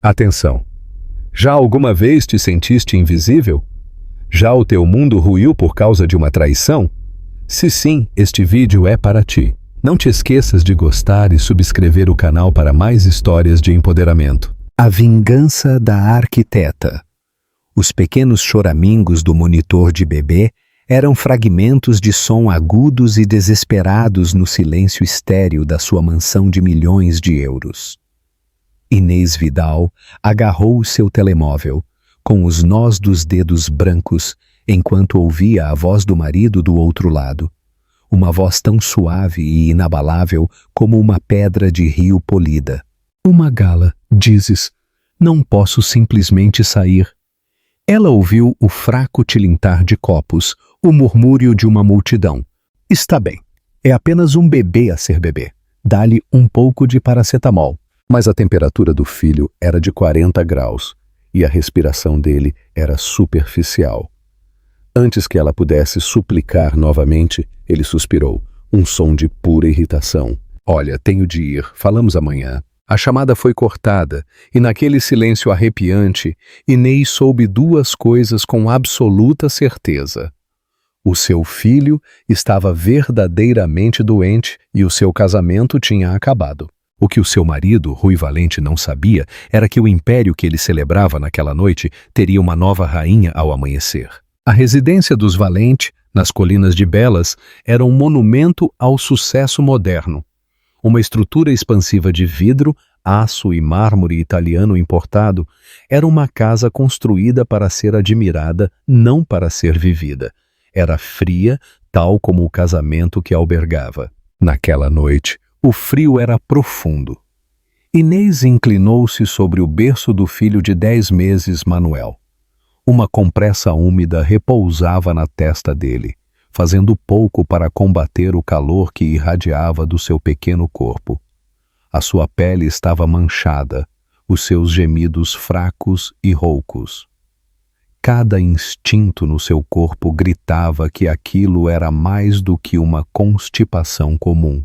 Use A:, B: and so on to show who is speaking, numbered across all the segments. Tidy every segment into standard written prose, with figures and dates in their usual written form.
A: Atenção! Já alguma vez te sentiste invisível? Já o teu mundo ruiu por causa de uma traição? Se sim, este vídeo é para ti. Não te esqueças de gostar e subscrever o canal para mais histórias de empoderamento. A vingança da arquiteta. Os pequenos choramingos do monitor de bebê eram fragmentos de som agudos e desesperados no silêncio estéril da sua mansão de milhões de euros. Inês Vidal agarrou o seu telemóvel, com os nós dos dedos brancos, enquanto ouvia a voz do marido do outro lado. Uma voz tão suave e inabalável como uma pedra de rio polida. Uma gala, dizes. Não posso simplesmente sair. Ela ouviu o fraco tilintar de copos, o murmúrio de uma multidão. Está bem. É apenas um bebê a ser bebê. Dá-lhe um pouco de paracetamol. Mas a temperatura do filho era de 40 graus e a respiração dele era superficial. Antes que ela pudesse suplicar novamente, ele suspirou, um som de pura irritação. Olha, tenho de ir, falamos amanhã. A chamada foi cortada, e naquele silêncio arrepiante, Inês soube duas coisas com absoluta certeza. O seu filho estava verdadeiramente doente e o seu casamento tinha acabado. O que o seu marido, Rui Valente, não sabia era que o império que ele celebrava naquela noite teria uma nova rainha ao amanhecer. A residência dos Valente, nas Colinas de Belas, era um monumento ao sucesso moderno. Uma estrutura expansiva de vidro, aço e mármore italiano importado, era uma casa construída para ser admirada, não para ser vivida. Era fria, tal como o casamento que albergava. Naquela noite, o frio era profundo. Inês inclinou-se sobre o berço do filho de 10 meses, Manuel. Uma compressa úmida repousava na testa dele, fazendo pouco para combater o calor que irradiava do seu pequeno corpo. A sua pele estava manchada, os seus gemidos fracos e roucos. Cada instinto no seu corpo gritava que aquilo era mais do que uma constipação comum,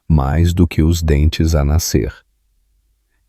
A: mais do que os dentes a nascer.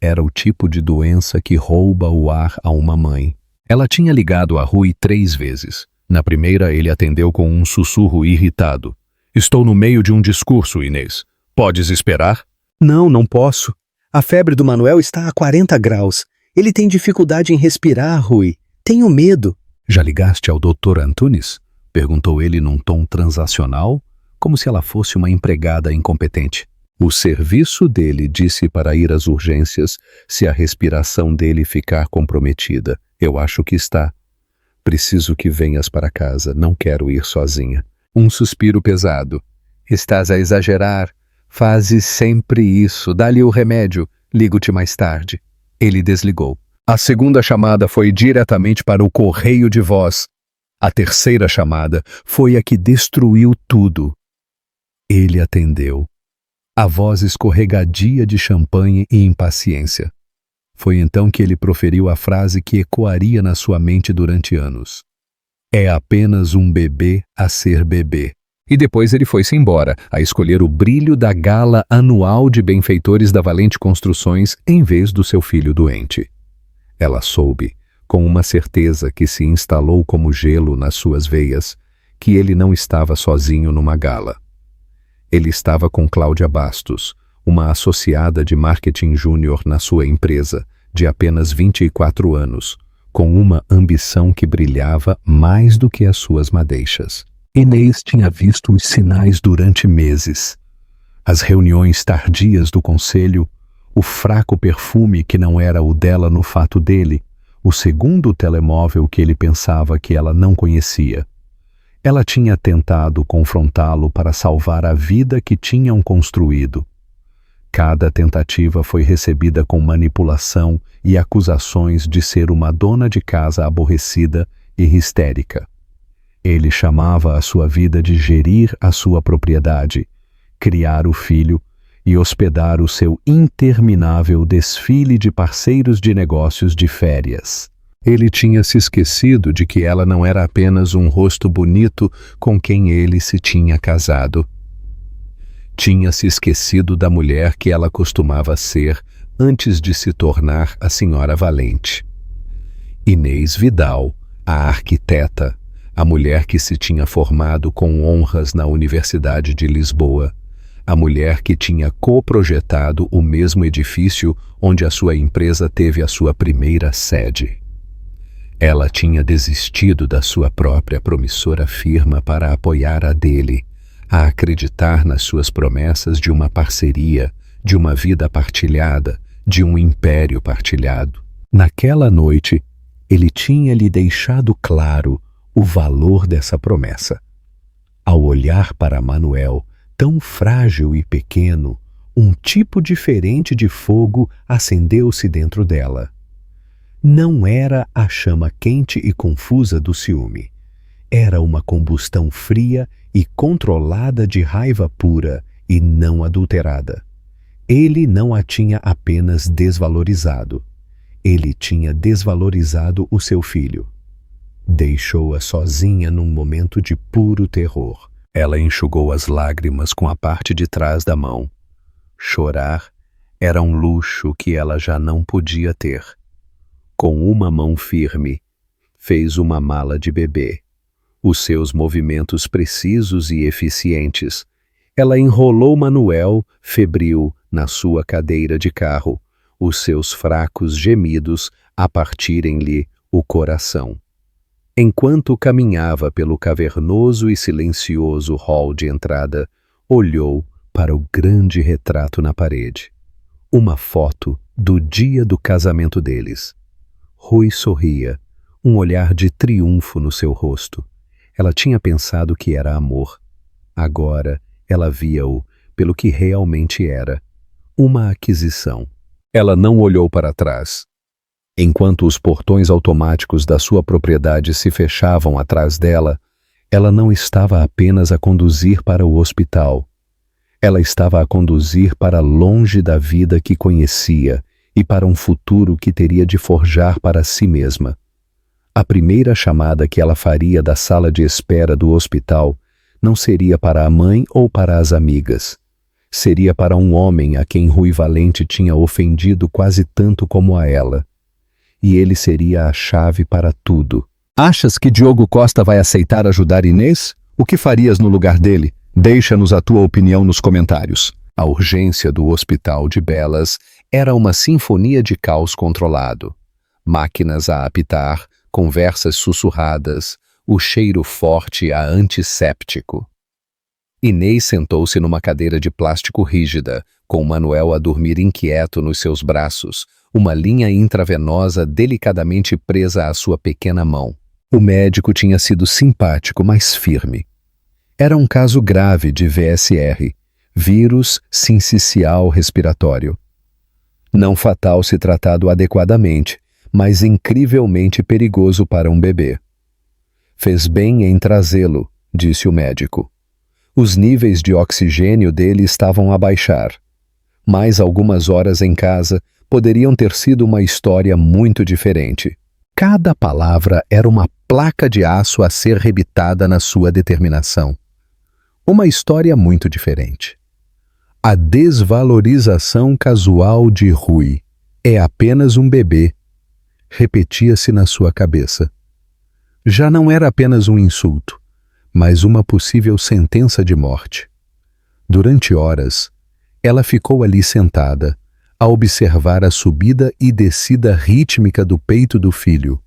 A: Era o tipo de doença que rouba o ar a uma mãe. Ela tinha ligado a Rui 3 vezes. Na primeira, ele atendeu com um sussurro irritado. Estou no meio de um discurso, Inês. Podes esperar?
B: Não posso. A febre do Manuel está a 40 graus. Ele tem dificuldade em respirar, Rui. Tenho medo.
A: Já ligaste ao Dr. Antunes? Perguntou ele num tom transacional, como se ela fosse uma empregada incompetente. O serviço dele disse para ir às urgências se a respiração dele ficar comprometida. Eu acho que está. Preciso que venhas para casa, não quero ir sozinha. Um suspiro pesado. Estás a exagerar. Fazes sempre isso. Dá-lhe o remédio. Ligo-te mais tarde. Ele desligou. A segunda chamada foi diretamente para o correio de voz. A terceira chamada foi a que destruiu tudo. Ele atendeu. A voz escorregadia de champanhe e impaciência. Foi então que ele proferiu a frase que ecoaria na sua mente durante anos. É apenas um bebê a ser bebê. E depois ele foi-se embora, a escolher o brilho da gala anual de benfeitores da Valente Construções em vez do seu filho doente. Ela soube, com uma certeza que se instalou como gelo nas suas veias, que ele não estava sozinho numa gala. Ele estava com Cláudia Bastos, uma associada de marketing júnior na sua empresa, de apenas 24 anos, com uma ambição que brilhava mais do que as suas madeixas. Inês tinha visto os sinais durante meses. As reuniões tardias do conselho, o fraco perfume que não era o dela no fato dele, o segundo telemóvel que ele pensava que ela não conhecia. Ela tinha tentado confrontá-lo para salvar a vida que tinham construído. Cada tentativa foi recebida com manipulação e acusações de ser uma dona de casa aborrecida e histérica. Ele chamava a sua vida de gerir a sua propriedade, criar o filho e hospedar o seu interminável desfile de parceiros de negócios de férias. Ele tinha se esquecido de que ela não era apenas um rosto bonito com quem ele se tinha casado. Tinha se esquecido da mulher que ela costumava ser antes de se tornar a senhora Valente. Inês Vidal, a arquiteta, a mulher que se tinha formado com honras na Universidade de Lisboa, a mulher que tinha coprojetado o mesmo edifício onde a sua empresa teve a sua primeira sede. Ela tinha desistido da sua própria promissora firma para apoiar a dele, a acreditar nas suas promessas de uma parceria, de uma vida partilhada, de um império partilhado. Naquela noite, ele tinha lhe deixado claro o valor dessa promessa. Ao olhar para Manuel, tão frágil e pequeno, um tipo diferente de fogo acendeu-se dentro dela. Não era a chama quente e confusa do ciúme. Era uma combustão fria e controlada de raiva pura e não adulterada. Ele não a tinha apenas desvalorizado. Ele tinha desvalorizado o seu filho. Deixou-a sozinha num momento de puro terror. Ela enxugou as lágrimas com a parte de trás da mão. Chorar era um luxo que ela já não podia ter. Com uma mão firme, fez uma mala de bebê. Os seus movimentos precisos e eficientes. Ela enrolou Manuel, febril, na sua cadeira de carro, os seus fracos gemidos a partirem-lhe o coração. Enquanto caminhava pelo cavernoso e silencioso hall de entrada, olhou para o grande retrato na parede. Uma foto do dia do casamento deles. Rui sorria, um olhar de triunfo no seu rosto. Ela tinha pensado que era amor. Agora ela via-o pelo que realmente era, uma aquisição. Ela não olhou para trás. Enquanto os portões automáticos da sua propriedade se fechavam atrás dela, ela não estava apenas a conduzir para o hospital. Ela estava a conduzir para longe da vida que conhecia e para um futuro que teria de forjar para si mesma. A primeira chamada que ela faria da sala de espera do hospital não seria para a mãe ou para as amigas. Seria para um homem a quem Rui Valente tinha ofendido quase tanto como a ela. E ele seria a chave para tudo. Achas que Diogo Costa vai aceitar ajudar Inês? O que farias no lugar dele? Deixa-nos a tua opinião nos comentários. A urgência do Hospital de Belas era uma sinfonia de caos controlado. Máquinas a apitar, conversas sussurradas, o cheiro forte a antisséptico. Inês sentou-se numa cadeira de plástico rígida, com Manuel a dormir inquieto nos seus braços, uma linha intravenosa delicadamente presa à sua pequena mão. O médico tinha sido simpático, mas firme. Era um caso grave de VSR, vírus sincicial respiratório. Não fatal se tratado adequadamente, mas incrivelmente perigoso para um bebê. Fez bem em trazê-lo, disse o médico. Os níveis de oxigênio dele estavam a baixar. Mais algumas horas em casa poderiam ter sido uma história muito diferente. Cada palavra era uma placa de aço a ser rebitada na sua determinação. Uma história muito diferente. A desvalorização casual de Rui. É apenas um bebê. Repetia-se na sua cabeça. Já não era apenas um insulto, mas uma possível sentença de morte. Durante horas, ela ficou ali sentada, a observar a subida e descida rítmica do peito do filho,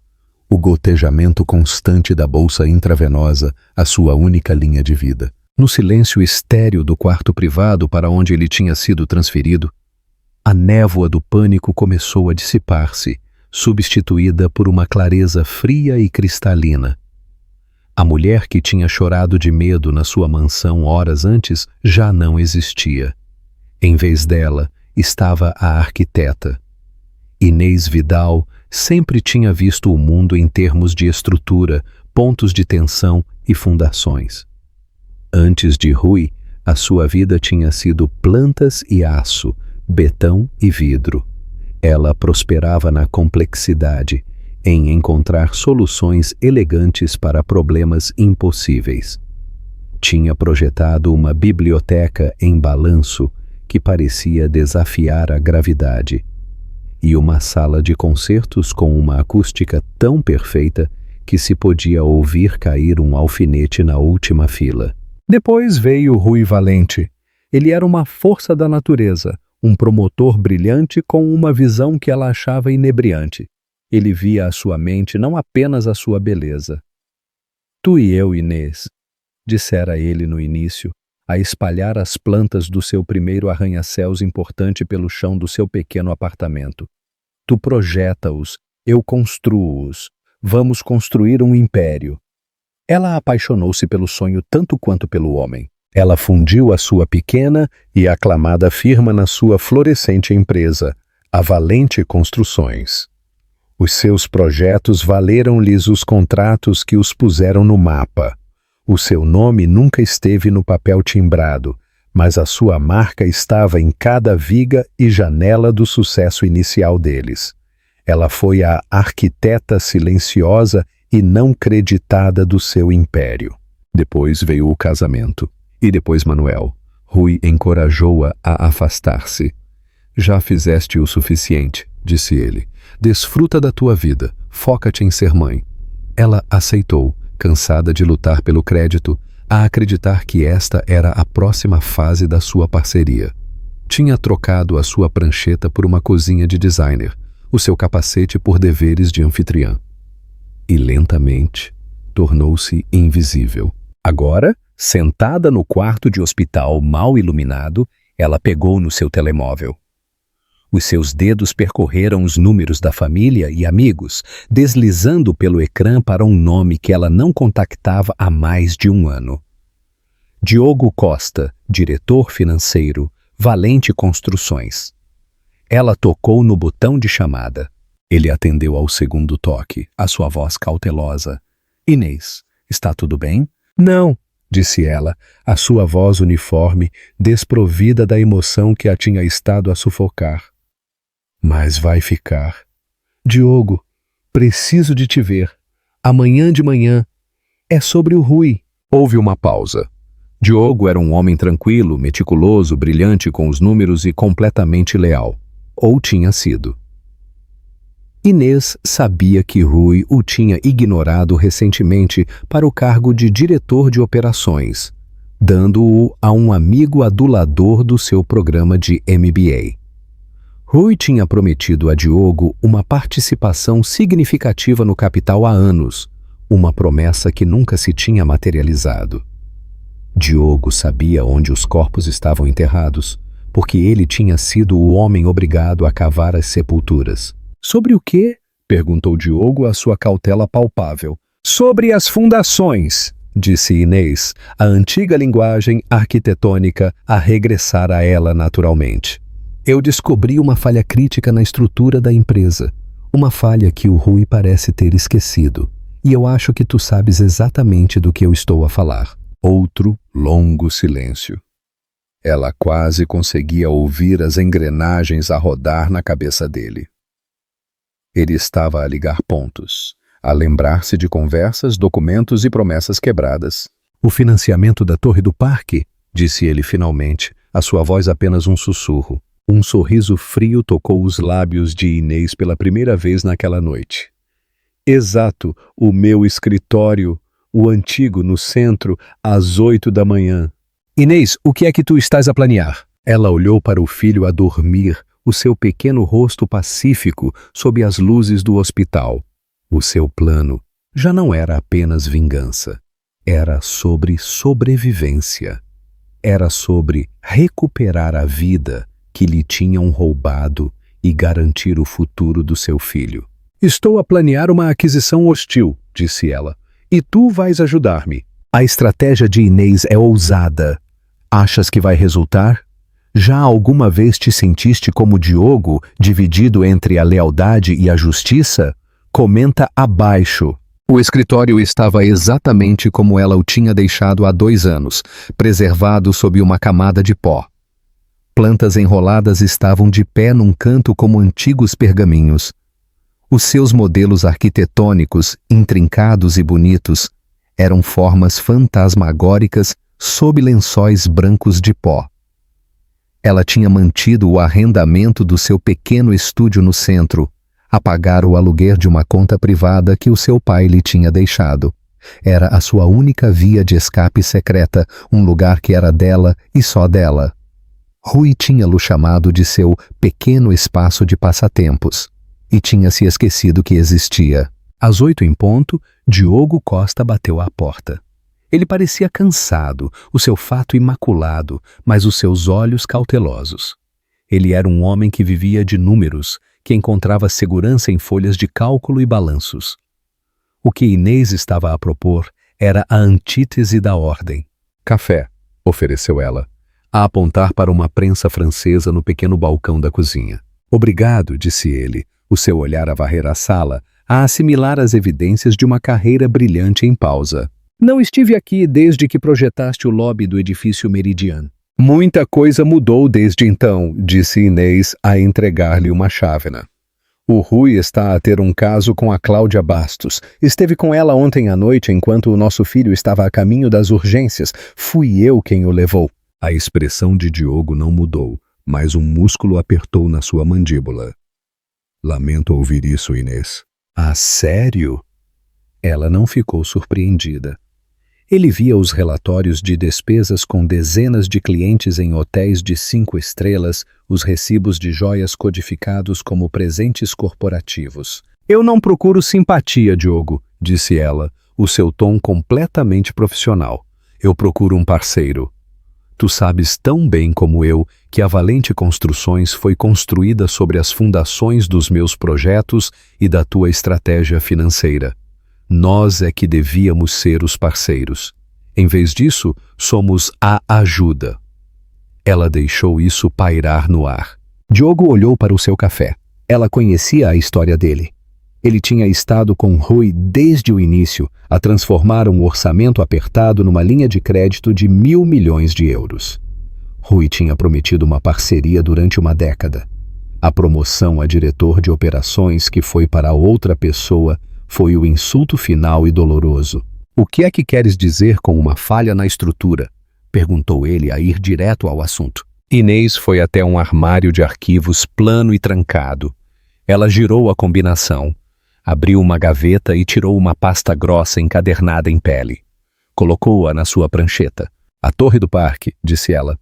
A: o gotejamento constante da bolsa intravenosa, a sua única linha de vida. No silêncio estéril do quarto privado para onde ele tinha sido transferido, a névoa do pânico começou a dissipar-se, substituída por uma clareza fria e cristalina. A mulher que tinha chorado de medo na sua mansão horas antes já não existia. Em vez dela, estava a arquiteta. Inês Vidal sempre tinha visto o mundo em termos de estrutura, pontos de tensão e fundações. Antes de Rui, a sua vida tinha sido plantas e aço, betão e vidro. Ela prosperava na complexidade, em encontrar soluções elegantes para problemas impossíveis. Tinha projetado uma biblioteca em balanço que parecia desafiar a gravidade. e uma sala de concertos com uma acústica tão perfeita que se podia ouvir cair um alfinete na última fila. Depois veio Rui Valente. Ele era uma força da natureza, um promotor brilhante com uma visão que ela achava inebriante. Ele via à sua mente não apenas a sua beleza. Tu e eu, Inês, dissera ele no início, a espalhar as plantas do seu primeiro arranha-céus importante pelo chão do seu pequeno apartamento. Tu projeta-os, eu construo-os. Vamos construir um império. Ela apaixonou-se pelo sonho tanto quanto pelo homem. Ela fundiu a sua pequena e aclamada firma na sua florescente empresa, a Valente Construções. Os seus projetos valeram-lhes os contratos que os puseram no mapa. O seu nome nunca esteve no papel timbrado, mas a sua marca estava em cada viga e janela do sucesso inicial deles. Ela foi a arquiteta silenciosa e não creditada do seu império. Depois veio o casamento, e depois Manuel. Rui encorajou-a a afastar-se. Já fizeste o suficiente, disse ele. Desfruta da tua vida, foca-te em ser mãe. Ela aceitou, cansada de lutar pelo crédito, a acreditar que esta era a próxima fase da sua parceria. Tinha trocado a sua prancheta por uma cozinha de designer, o seu capacete por deveres de anfitriã. E lentamente tornou-se invisível. Agora, sentada no quarto de hospital mal iluminado, ela pegou no seu telemóvel. Os seus dedos percorreram os números da família e amigos, deslizando pelo ecrã para um nome que ela não contactava há mais de um ano. Diogo Costa, diretor financeiro, Valente Construções. Ela tocou no botão de chamada. Ele atendeu ao segundo toque, a sua voz cautelosa. Inês, está tudo bem? Não, disse ela, a sua voz uniforme, desprovida da emoção que a tinha estado a sufocar. Mas vai ficar. Diogo, preciso de te ver. Amanhã de manhã. É sobre o Rui. Houve uma pausa. Diogo era um homem tranquilo, meticuloso, brilhante com os números e completamente leal. Ou tinha sido. Inês sabia que Rui o tinha ignorado recentemente para o cargo de diretor de operações, dando-o a um amigo adulador do seu programa de MBA. Rui tinha prometido a Diogo uma participação significativa no capital há anos, uma promessa que nunca se tinha materializado. Diogo sabia onde os corpos estavam enterrados, porque ele tinha sido o homem obrigado a cavar as sepulturas. Sobre o quê? Perguntou Diogo, a sua cautela palpável. Sobre as fundações, disse Inês, a antiga linguagem arquitetônica a regressar a ela naturalmente. Eu descobri uma falha crítica na estrutura da empresa, uma falha que o Rui parece ter esquecido, e eu acho que tu sabes exatamente do que eu estou a falar. Outro longo silêncio. Ela quase conseguia ouvir as engrenagens a rodar na cabeça dele. Ele estava a ligar pontos, a lembrar-se de conversas, documentos e promessas quebradas. O financiamento da Torre do Parque, disse ele finalmente, a sua voz apenas um sussurro. Um sorriso frio tocou os lábios de Inês pela primeira vez naquela noite. Exato, o meu escritório, o antigo, no centro, às 8 da manhã. Inês, o que é que tu estás a planear? Ela olhou para o filho a dormir, o seu pequeno rosto pacífico sob as luzes do hospital. O seu plano já não era apenas vingança. Era sobre sobrevivência. Era sobre recuperar a vida que lhe tinham roubado e garantir o futuro do seu filho. Estou a planear uma aquisição hostil, disse ela, e tu vais ajudar-me. A estratégia de Inês é ousada. Achas que vai resultar? Já alguma vez te sentiste como Diogo, dividido entre a lealdade e a justiça? Comenta abaixo. O escritório estava exatamente como ela o tinha deixado há 2 anos, preservado sob uma camada de pó. Plantas enroladas estavam de pé num canto como antigos pergaminhos. Os seus modelos arquitetônicos, intrincados e bonitos, eram formas fantasmagóricas sob lençóis brancos de pó. Ela tinha mantido o arrendamento do seu pequeno estúdio no centro, a pagar o aluguer de uma conta privada que o seu pai lhe tinha deixado. Era a sua única via de escape secreta, um lugar que era dela e só dela. Rui tinha-lo chamado de seu pequeno espaço de passatempos, e tinha se esquecido que existia. Às 8 em ponto, Diogo Costa bateu à porta. Ele parecia cansado, o seu fato imaculado, mas os seus olhos cautelosos. Ele era um homem que vivia de números, que encontrava segurança em folhas de cálculo e balanços. O que Inês estava a propor era a antítese da ordem. Café, ofereceu ela, a apontar para uma prensa francesa no pequeno balcão da cozinha. Obrigado, disse ele, o seu olhar a varrer a sala, a assimilar as evidências de uma carreira brilhante em pausa. Não estive aqui desde que projetaste o lobby do edifício Meridian. Muita coisa mudou desde então, disse Inês a entregar-lhe uma chávena. O Rui está a ter um caso com a Cláudia Bastos. Esteve com ela ontem à noite enquanto o nosso filho estava a caminho das urgências. Fui eu quem o levou. A expressão de Diogo não mudou, mas um músculo apertou na sua mandíbula. Lamento ouvir isso, Inês. Ah, sério? Ela não ficou surpreendida. Ele via os relatórios de despesas com dezenas de clientes em hotéis de 5 estrelas, os recibos de joias codificados como presentes corporativos. Eu não procuro simpatia, Diogo, disse ela, o seu tom completamente profissional. Eu procuro um parceiro. Tu sabes tão bem como eu que a Valente Construções foi construída sobre as fundações dos meus projetos e da tua estratégia financeira. Nós é que devíamos ser os parceiros. Em vez disso, somos a ajuda. Ela deixou isso pairar no ar. Diogo olhou para o seu café. Ela conhecia a história dele. Ele tinha estado com Rui desde o início a transformar um orçamento apertado numa linha de crédito de 1.000 milhões de euros. Rui tinha prometido uma parceria durante uma década. A promoção a diretor de operações que foi para outra pessoa foi o insulto final e doloroso. O que é que queres dizer com uma falha na estrutura? Perguntou ele a ir direto ao assunto. Inês foi até um armário de arquivos plano e trancado. Ela girou a combinação, abriu uma gaveta e tirou uma pasta grossa encadernada em pele. Colocou-a na sua prancheta. A Torre do Parque, disse ela.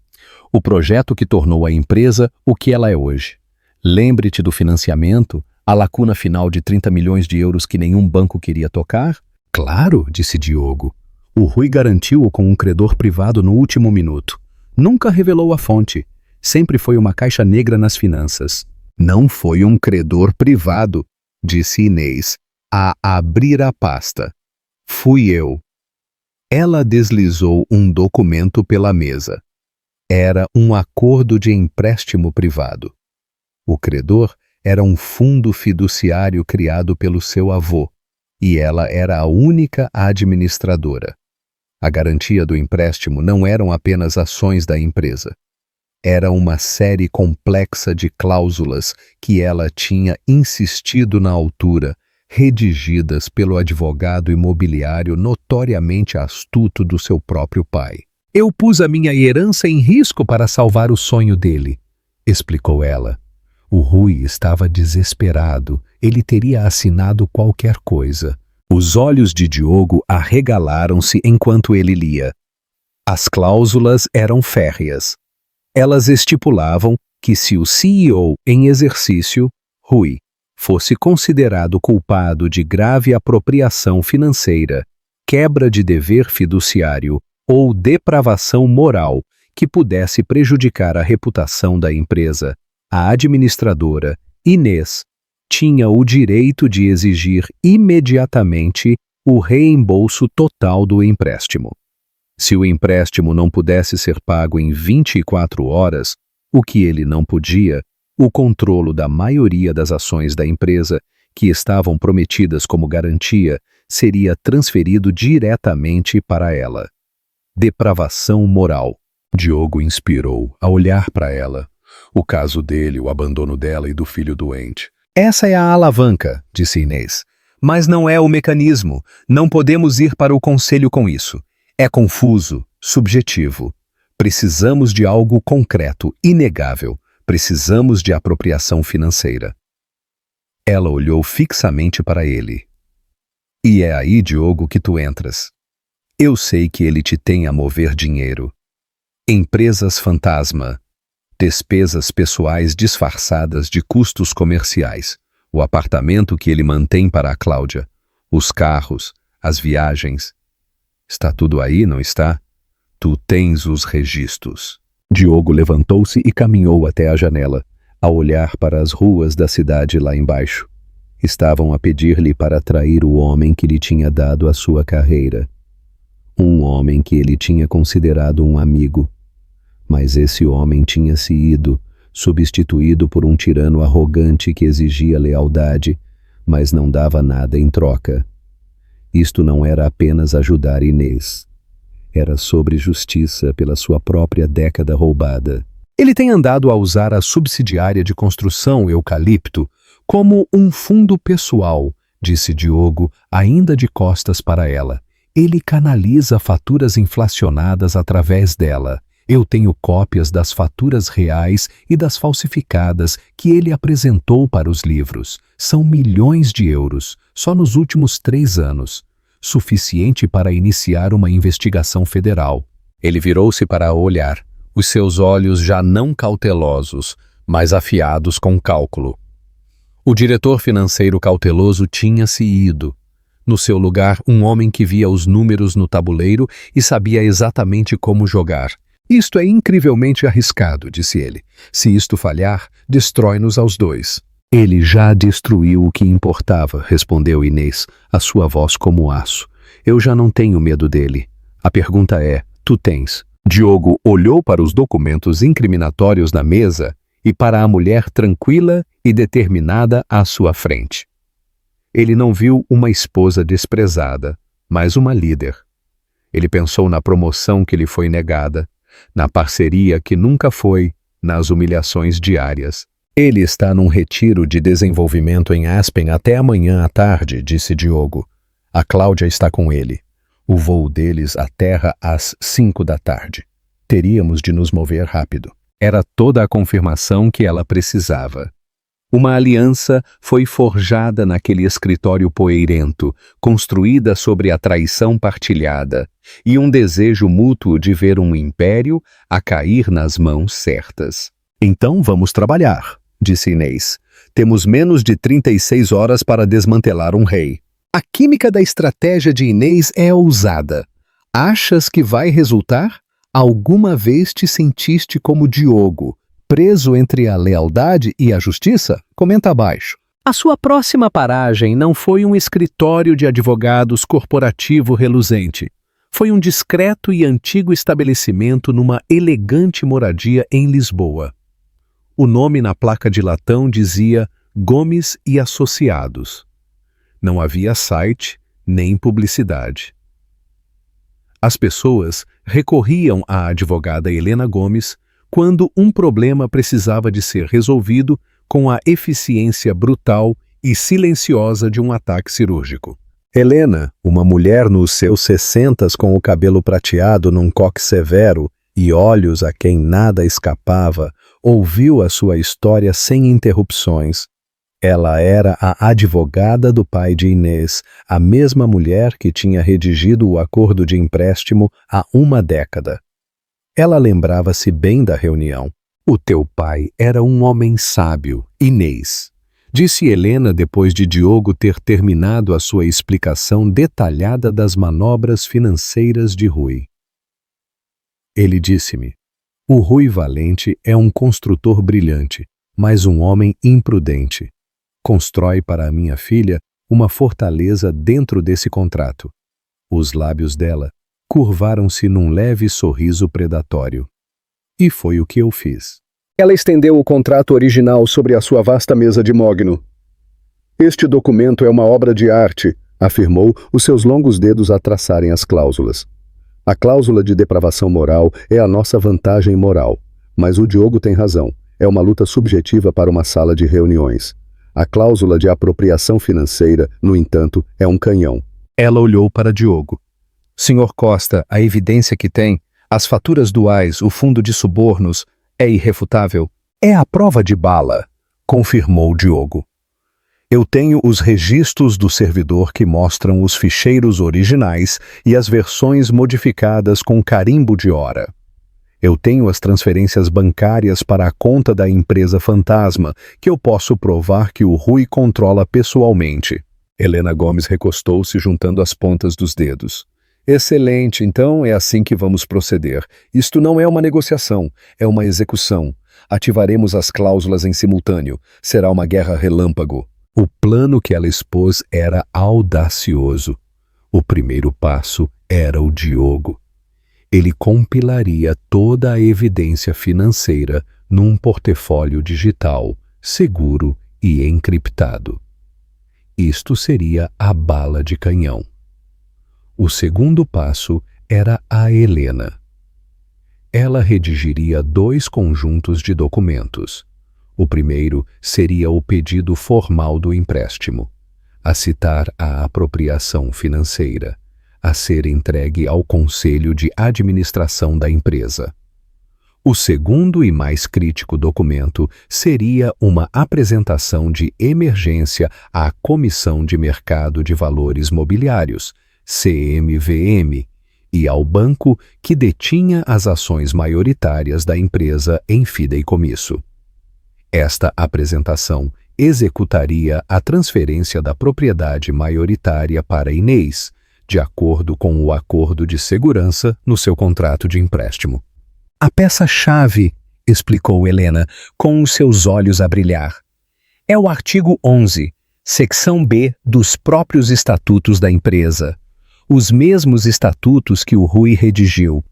A: O projeto que tornou a empresa o que ela é hoje. Lembre-te do financiamento, a lacuna final de 30 milhões de euros que nenhum banco queria tocar? Claro, disse Diogo. O Rui garantiu-o com um credor privado no último minuto. Nunca revelou a fonte. Sempre foi uma caixa negra nas finanças. Não foi um credor privado, disse Inês, a abrir a pasta. Fui eu. Ela deslizou um documento pela mesa. Era um acordo de empréstimo privado. O credor era um fundo fiduciário criado pelo seu avô, e ela era a única administradora. A garantia do empréstimo não eram apenas ações da empresa. Era uma série complexa de cláusulas que ela tinha insistido na altura, redigidas pelo advogado imobiliário notoriamente astuto do seu próprio pai. Eu pus a minha herança em risco para salvar o sonho dele, explicou ela. O Rui estava desesperado. Ele teria assinado qualquer coisa. Os olhos de Diogo arregalaram-se enquanto ele lia. As cláusulas eram férreas. Elas estipulavam que se o CEO em exercício, Rui, fosse considerado culpado de grave apropriação financeira, quebra de dever fiduciário ou depravação moral que pudesse prejudicar a reputação da empresa, a administradora, Inês, tinha o direito de exigir imediatamente o reembolso total do empréstimo. Se o empréstimo não pudesse ser pago em 24 horas, o que ele não podia, o controle da maioria das ações da empresa que estavam prometidas como garantia seria transferido diretamente para ela. Depravação moral. Diogo inspirou a olhar para ela. O caso dele, o abandono dela e do filho doente. Essa é a alavanca, disse Inês. Mas não é o mecanismo. Não podemos ir para o conselho com isso. É confuso, subjetivo. Precisamos de algo concreto, inegável. Precisamos de apropriação financeira. Ela olhou fixamente para ele. E é aí, Diogo, que tu entras. Eu sei que ele te tem a mover dinheiro. Empresas fantasma. Despesas pessoais disfarçadas de custos comerciais. O apartamento que ele mantém para a Cláudia. Os carros, as viagens. Está tudo aí, não está? Tu tens os registros. Diogo levantou-se e caminhou até a janela, a olhar para as ruas da cidade lá embaixo. Estavam a pedir-lhe para trair o homem que lhe tinha dado a sua carreira. Um homem que ele tinha considerado um amigo. Mas esse homem tinha se ido, substituído por um tirano arrogante que exigia lealdade, mas não dava nada em troca. Isto não era apenas ajudar Inês. Era sobre justiça pela sua própria década roubada. Ele tem andado a usar a subsidiária de construção Eucalipto como um fundo pessoal, disse Diogo, ainda de costas para ela. Ele canaliza faturas inflacionadas através dela. Eu tenho cópias das faturas reais e das falsificadas que ele apresentou para os livros. São milhões de euros, só nos últimos 3 anos. Suficiente para iniciar uma investigação federal. Ele virou-se para olhar, os seus olhos já não cautelosos, mas afiados com cálculo. O diretor financeiro cauteloso tinha se ido. No seu lugar, um homem que via os números no tabuleiro e sabia exatamente como jogar. Isto é incrivelmente arriscado, disse ele. Se isto falhar, destrói-nos aos dois. Ele já destruiu o que importava, respondeu Inês, a sua voz como aço. Eu já não tenho medo dele. A pergunta é, tu tens? Diogo olhou para os documentos incriminatórios na mesa e para a mulher tranquila e determinada à sua frente. Ele não viu uma esposa desprezada, mas uma líder. Ele pensou na promoção que lhe foi negada, na parceria que nunca foi, nas humilhações diárias. Ele está num retiro de desenvolvimento em Aspen até amanhã à tarde, disse Diogo. A Cláudia está com ele. O voo deles aterra às 5 da tarde. Teríamos de nos mover rápido. Era toda a confirmação que ela precisava. Uma aliança foi forjada naquele escritório poeirento, construída sobre a traição partilhada, e um desejo mútuo de ver um império a cair nas mãos certas. Então vamos trabalhar, disse Inês. Temos menos de 36 horas para desmantelar um rei. A química da estratégia de Inês é ousada. Achas que vai resultar? Alguma vez te sentiste como Diogo, preso entre a lealdade e a justiça? Comenta abaixo. A sua próxima paragem não foi um escritório de advogados corporativo reluzente. Foi um discreto e antigo estabelecimento numa elegante moradia em Lisboa. O nome na placa de latão dizia Gomes e Associados. Não havia site nem publicidade. As pessoas recorriam à advogada Helena Gomes quando um problema precisava de ser resolvido com a eficiência brutal e silenciosa de um ataque cirúrgico. Helena, uma mulher nos seus 60s com o cabelo prateado num coque severo e olhos a quem nada escapava, ouviu a sua história sem interrupções. Ela era a advogada do pai de Inês, a mesma mulher que tinha redigido o acordo de empréstimo há uma década. Ela lembrava-se bem da reunião. O teu pai era um homem sábio, Inês, disse Helena depois de Diogo ter terminado a sua explicação detalhada das manobras financeiras de Rui. Ele disse-me, o Rui Valente é um construtor brilhante, mas um homem imprudente. Constrói para a minha filha uma fortaleza dentro desse contrato. Os lábios dela curvaram-se num leve sorriso predatório. E foi o que eu fiz. Ela estendeu o contrato original sobre a sua vasta mesa de mogno. Este documento é uma obra de arte, afirmou, os seus longos dedos a traçarem as cláusulas. A cláusula de depravação moral é a nossa vantagem moral, mas o Diogo tem razão. É uma luta subjetiva para uma sala de reuniões. A cláusula de apropriação financeira, no entanto, é um canhão. Ela olhou para Diogo. Senhor Costa, a evidência que tem, As faturas duais, o fundo de subornos, é irrefutável. É a prova de bala, confirmou Diogo. Eu tenho os registros do servidor que mostram os ficheiros originais e as versões modificadas com carimbo de hora. Eu tenho as transferências bancárias para a conta da empresa fantasma, que eu posso provar que o Rui controla pessoalmente. Helena Gomes recostou-se juntando as pontas dos dedos. Excelente, então é assim que vamos proceder. Isto não é uma negociação, é uma execução. Ativaremos as cláusulas em simultâneo. Será uma guerra relâmpago. O plano que ela expôs era audacioso. O primeiro passo era o Diogo. Ele compilaria toda a evidência financeira num portfólio digital, seguro e encriptado. Isto seria a bala de canhão. O segundo passo era a Helena. Ela redigiria 2 conjuntos de documentos. O primeiro seria o pedido formal do empréstimo, a citar a apropriação financeira, a ser entregue ao Conselho de Administração da empresa. O segundo e mais crítico documento seria uma apresentação de emergência à Comissão de Mercado de Valores Mobiliários, CMVM, e ao banco que detinha as ações maioritárias da empresa em fideicomisso. Esta apresentação executaria a transferência da propriedade maioritária para Inês, de acordo com o acordo de segurança no seu contrato de empréstimo. A peça-chave, explicou Helena, com os seus olhos a brilhar, é o artigo 11, secção B dos próprios estatutos da empresa, os mesmos estatutos que o Rui redigiu.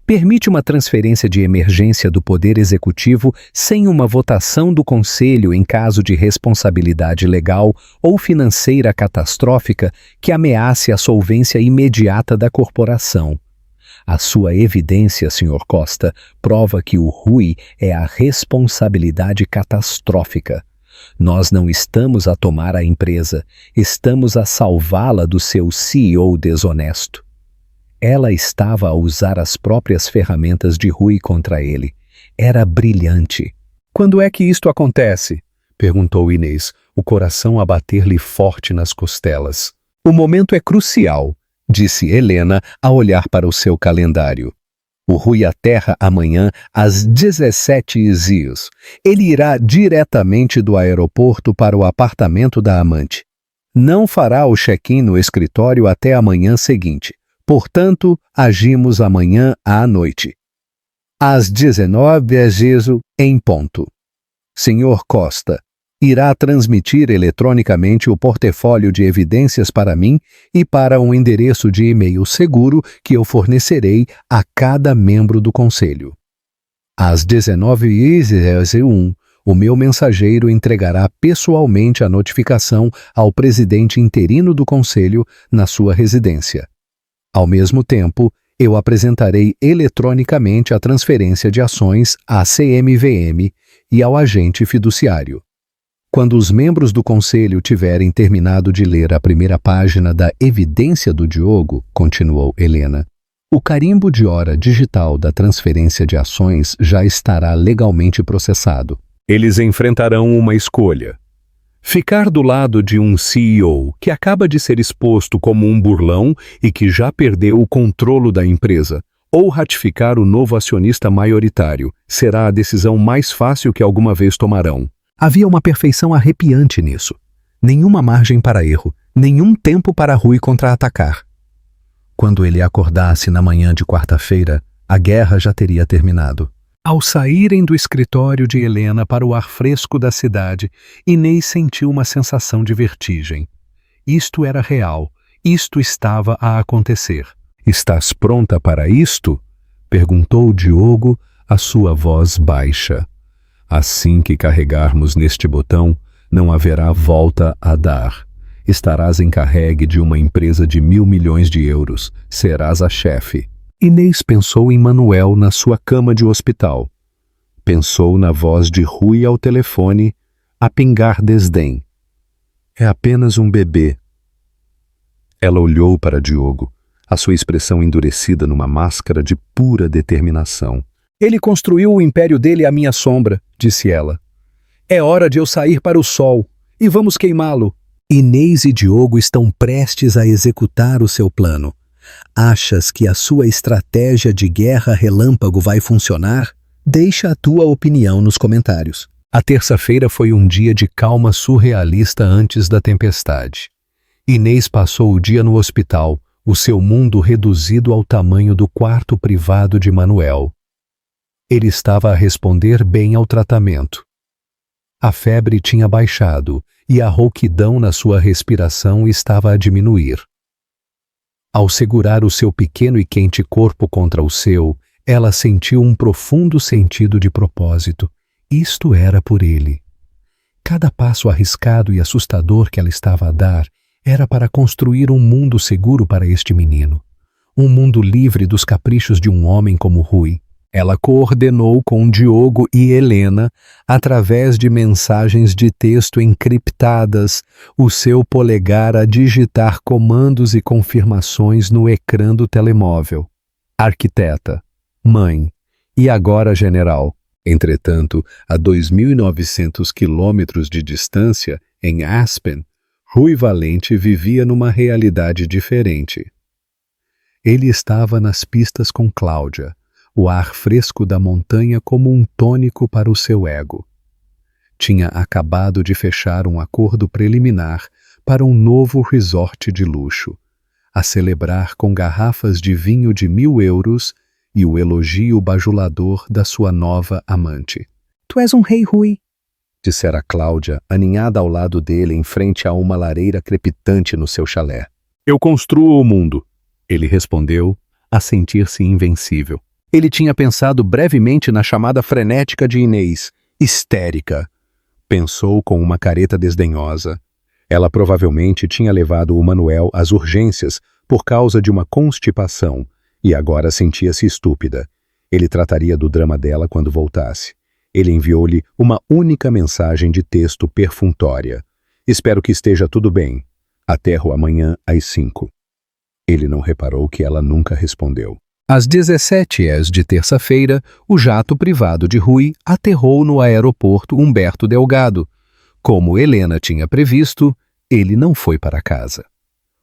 A: Permite uma transferência de emergência do Poder Executivo sem uma votação do Conselho em caso de responsabilidade legal ou financeira catastrófica que ameace a solvência imediata da corporação. A sua evidência, Sr. Costa, prova que o Rui é a responsabilidade catastrófica. Nós não estamos a tomar a empresa, estamos a salvá-la do seu CEO desonesto. Ela estava a usar as próprias ferramentas de Rui contra ele. Era brilhante. Quando é que isto acontece? Perguntou Inês, o coração a bater-lhe forte nas costelas. O momento é crucial, disse Helena a olhar para o seu calendário. O Rui aterra amanhã às 17h. Ele irá diretamente do aeroporto para o apartamento da amante. Não fará o check-in no escritório até a manhã seguinte. Portanto, agimos amanhã à noite. Às 19h em ponto. Senhor Costa, irá transmitir eletronicamente o portfólio de evidências para mim e para um endereço de e-mail seguro que eu fornecerei a cada membro do Conselho. Às 19h01, o meu mensageiro entregará pessoalmente a notificação ao presidente interino do Conselho na sua residência. Ao mesmo tempo, eu apresentarei eletronicamente a transferência de ações à CMVM e ao agente fiduciário. Quando os membros do Conselho tiverem terminado de ler a primeira página da evidência do Diogo, continuou Helena, o carimbo de hora digital da transferência de ações já estará legalmente processado. Eles enfrentarão uma escolha. Ficar do lado de um CEO que acaba de ser exposto como um burlão e que já perdeu o controle da empresa, ou ratificar o novo acionista maioritário, será a decisão mais fácil que alguma vez tomarão. Havia uma perfeição arrepiante nisso. Nenhuma margem para erro, nenhum tempo para Rui contra-atacar. Quando ele acordasse na manhã de quarta-feira, a guerra já teria terminado. Ao saírem do escritório de Helena para o ar fresco da cidade, Inês sentiu uma sensação de vertigem. Isto era real, isto estava a acontecer. Estás pronta para isto? Perguntou Diogo, a sua voz baixa. Assim que carregarmos neste botão, não haverá volta a dar. Estarás encarregue de uma empresa de 1.000 milhões de euros. Serás a chefe. Inês pensou em Manuel na sua cama de hospital. Pensou na voz de Rui ao telefone, a pingar desdém. É apenas um bebê. Ela olhou para Diogo. a sua expressão endurecida numa máscara de pura determinação.
B: Ele construiu o império dele à minha sombra, disse ela. É hora de eu sair para o sol, e vamos queimá-lo. Inês e Diogo estão prestes a executar o seu plano. Achas que a sua estratégia de guerra relâmpago vai funcionar? Deixa a tua opinião nos comentários. A terça-feira foi um dia de calma surrealista antes da tempestade. Inês passou o dia no hospital, o seu mundo reduzido ao tamanho do quarto privado de Manuel. Ele estava a responder bem ao tratamento. A febre tinha baixado e a rouquidão na sua respiração estava a diminuir. Ao segurar o seu pequeno e quente corpo contra o seu, ela sentiu um profundo sentido de propósito. Isto era por ele. Cada passo arriscado e assustador que ela estava a dar era para construir um mundo seguro para este menino. Um mundo livre dos caprichos de um homem como Rui. Ela coordenou com Diogo e Helena, através de mensagens de texto encriptadas, o seu polegar a digitar comandos e confirmações no ecrã do telemóvel. Arquiteta, mãe e agora general. Entretanto, a 2.900 quilômetros de distância, em Aspen, Rui Valente vivia numa realidade diferente. Ele estava nas pistas com Cláudia, o ar fresco da montanha como um tônico para o seu ego. Tinha acabado de fechar um acordo preliminar para um novo resort de luxo, a celebrar com garrafas de vinho de 1.000 euros e o elogio bajulador da sua nova amante.
C: Tu és um rei, Rui,
A: dissera Cláudia, aninhada ao lado dele em frente a uma lareira crepitante no seu chalé. Eu construo o mundo, ele respondeu, a sentir-se invencível. Ele tinha pensado brevemente na chamada frenética de Inês, histérica. Pensou com uma careta desdenhosa. Ela provavelmente tinha levado o Manuel às urgências por causa de uma constipação e agora sentia-se estúpida. Ele trataria do drama dela quando voltasse. Ele enviou-lhe uma única mensagem de texto perfunctória. Espero que esteja tudo bem. Aterro amanhã às 5. Ele não reparou que ela nunca respondeu.
B: Às 17h de terça-feira, o jato privado de Rui aterrou no aeroporto Humberto Delgado. Como Helena tinha previsto, ele não foi para casa.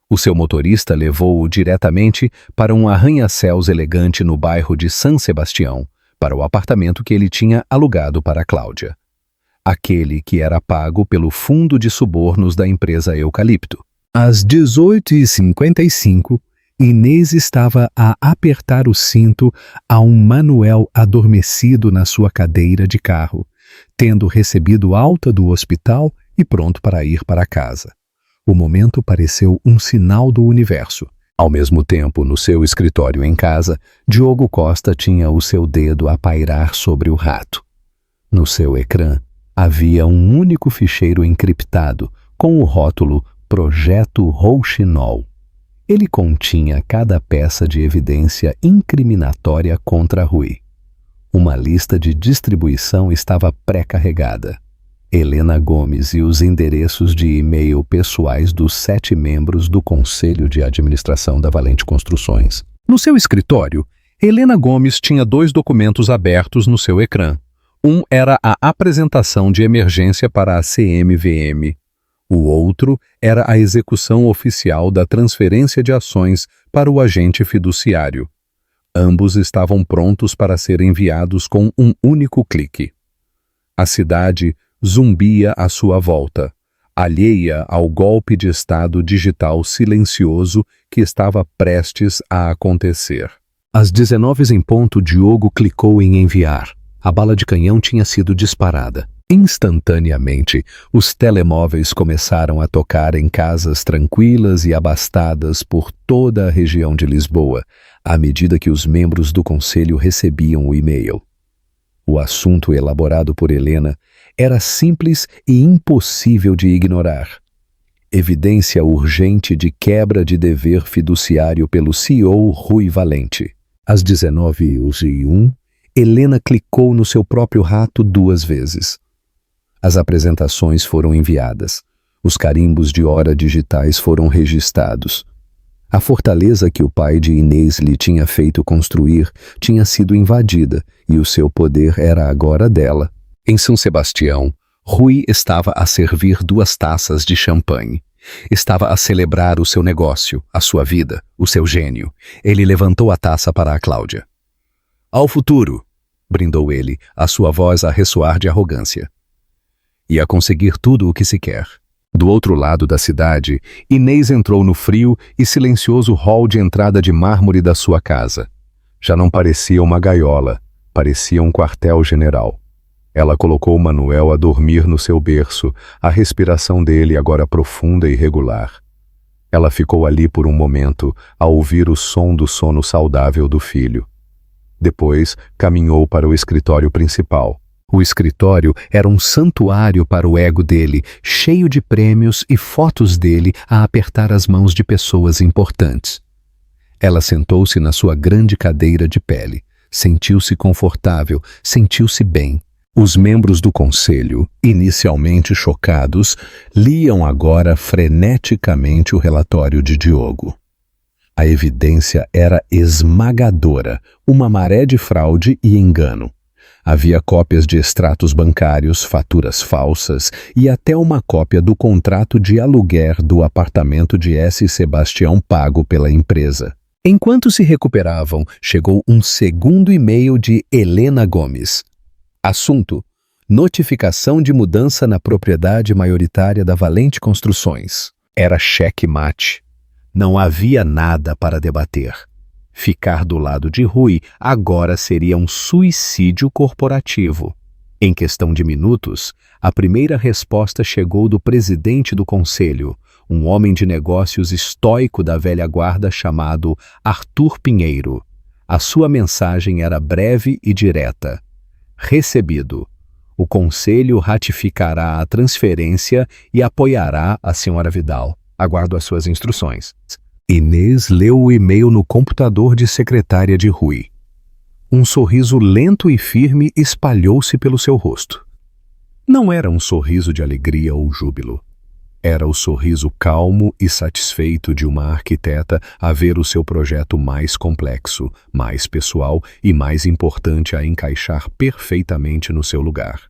B: O seu motorista levou-o diretamente para um arranha-céus elegante no bairro de San Sebastião, para o apartamento que ele tinha alugado para Cláudia. Aquele que era pago pelo fundo de subornos da empresa Eucalipto. Às 18h55, Inês estava a apertar o cinto a um Manuel adormecido na sua cadeira de carro, tendo recebido alta do hospital e pronto para ir para casa. O momento pareceu um sinal do universo. Ao mesmo tempo, no seu escritório em casa, Diogo Costa tinha o seu dedo a pairar sobre o rato. No seu ecrã, havia um único ficheiro encriptado, com o rótulo Projeto Rouxinol. Ele continha cada peça de evidência incriminatória contra Rui. Uma lista de distribuição estava pré-carregada. Helena Gomes e os endereços de e-mail pessoais dos 7 membros do Conselho de Administração da Valente Construções. No seu escritório, Helena Gomes tinha 2 documentos abertos no seu ecrã. Um era a apresentação de emergência para a CMVM. O outro era a execução oficial da transferência de ações para o agente fiduciário. Ambos estavam prontos para ser enviados com um único clique. A cidade zumbia à sua volta, alheia ao golpe de Estado digital silencioso que estava prestes a acontecer. Às 19h em ponto, Diogo clicou em enviar. A bala de canhão tinha sido disparada. Instantaneamente, os telemóveis começaram a tocar em casas tranquilas e abastadas por toda a região de Lisboa, à medida que os membros do conselho recebiam o e-mail. O assunto elaborado por Helena era simples e impossível de ignorar. Evidência urgente de quebra de dever fiduciário pelo CEO Rui Valente. Às 19h01, Helena clicou no seu próprio rato 2 vezes. As apresentações foram enviadas. Os carimbos de hora digitais foram registrados. A fortaleza que o pai de Inês lhe tinha feito construir tinha sido invadida e o seu poder era agora dela. Em São Sebastião, Rui estava a servir 2 taças de champanhe. Estava a celebrar o seu negócio, a sua vida, o seu gênio. Ele levantou a taça para a Cláudia. Ao futuro, brindou ele, a sua voz a ressoar de arrogância. E a conseguir tudo o que se quer. Do outro lado da cidade, Inês entrou no frio e silencioso hall de entrada de mármore da sua casa. Já não parecia uma gaiola, parecia um quartel-general. Ela colocou Manuel a dormir no seu berço, a respiração dele agora profunda e regular. Ela ficou ali por um momento, a ouvir o som do sono saudável do filho. Depois, caminhou para o escritório principal. O escritório era um santuário para o ego dele, cheio de prêmios e fotos dele a apertar as mãos de pessoas importantes. Ela sentou-se na sua grande cadeira de pele. Sentiu-se confortável, sentiu-se bem. Os membros do conselho, inicialmente chocados, liam agora freneticamente o relatório de Diogo. A evidência era esmagadora, uma maré de fraude e engano. Havia cópias de extratos bancários, faturas falsas e até uma cópia do contrato de aluguer do apartamento de S. Sebastião pago pela empresa. Enquanto se recuperavam, chegou um segundo e-mail de Helena Gomes. Assunto: notificação de mudança na propriedade maioritária da Valente Construções. Era cheque-mate. Não havia nada para debater. Ficar do lado de Rui agora seria um suicídio corporativo. Em questão de minutos, a primeira resposta chegou do presidente do conselho, um homem de negócios estoico da velha guarda chamado Arthur Pinheiro. A sua mensagem era breve e direta. Recebido. O conselho ratificará a transferência e apoiará a senhora Vidal. Aguardo as suas instruções. Inês leu o e-mail no computador de secretária de Rui. Um sorriso lento e firme espalhou-se pelo seu rosto. Não era um sorriso de alegria ou júbilo. Era o sorriso calmo e satisfeito de uma arquiteta a ver o seu projeto mais complexo, mais pessoal e mais importante a encaixar perfeitamente no seu lugar.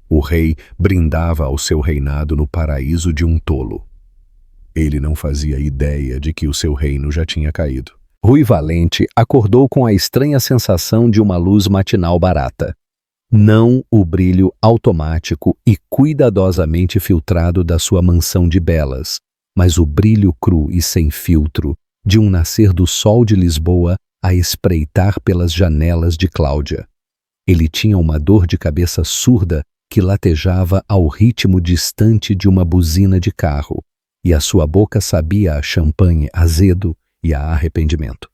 B: O rei brindava ao seu reinado no paraíso de um tolo. Ele não fazia ideia de que o seu reino já tinha caído. Rui Valente acordou com a estranha sensação de uma luz matinal barata. Não o brilho automático e cuidadosamente filtrado da sua mansão de belas, mas o brilho cru e sem filtro de um nascer do sol de Lisboa a espreitar pelas janelas de Cláudia. Ele tinha uma dor de cabeça surda que latejava ao ritmo distante de uma buzina de carro, e a sua boca sabia a champanhe azedo e a arrependimento.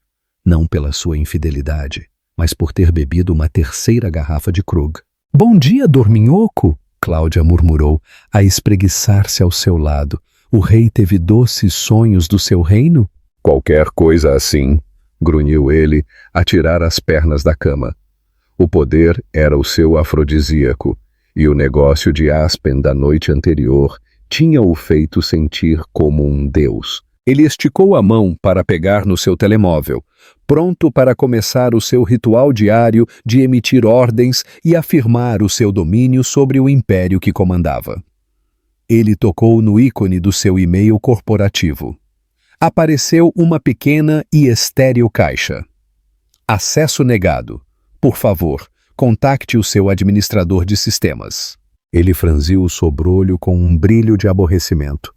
B: Não pela sua infidelidade, mas por ter bebido uma 3ª garrafa de Krug. Bom dia, dorminhoco! Cláudia murmurou, a espreguiçar-se ao seu lado. O rei teve doces sonhos do seu reino?
A: Qualquer coisa assim, grunhiu ele, a tirar as pernas da cama. O poder era o seu afrodisíaco, e o negócio de Aspen da noite anterior tinha-o feito sentir como um deus. Ele esticou a mão para pegar no seu telemóvel, pronto para começar o seu ritual diário de emitir ordens e afirmar o seu domínio sobre o império que comandava. Ele tocou no ícone do seu e-mail corporativo. Apareceu uma pequena e estéril caixa. Acesso negado. Por favor, contacte o seu administrador de sistemas. Ele franziu o sobrolho com um brilho de aborrecimento.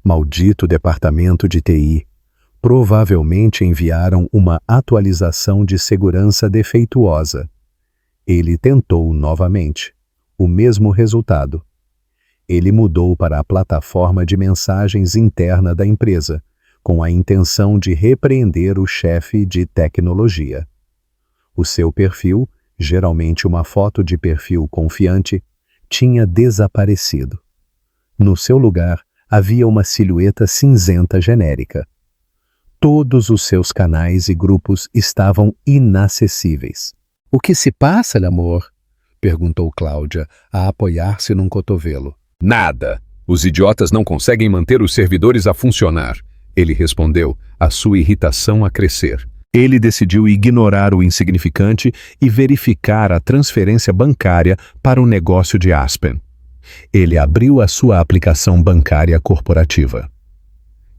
A: Maldito departamento de TI. Provavelmente enviaram uma atualização de segurança defeituosa. Ele tentou novamente. O mesmo resultado. Ele mudou para a plataforma de mensagens interna da empresa, com a intenção de repreender o chefe de tecnologia. O seu perfil, geralmente uma foto de perfil confiante, tinha desaparecido. No seu lugar, havia uma silhueta cinzenta genérica. Todos os seus canais e grupos estavam inacessíveis. — O que se passa, amor? Perguntou Cláudia, a apoiar-se num cotovelo. — Nada! Os idiotas não conseguem manter os servidores a funcionar. Ele respondeu, a sua irritação a crescer. Ele decidiu ignorar o insignificante e verificar a transferência bancária para o negócio de Aspen. Ele abriu a sua aplicação bancária corporativa.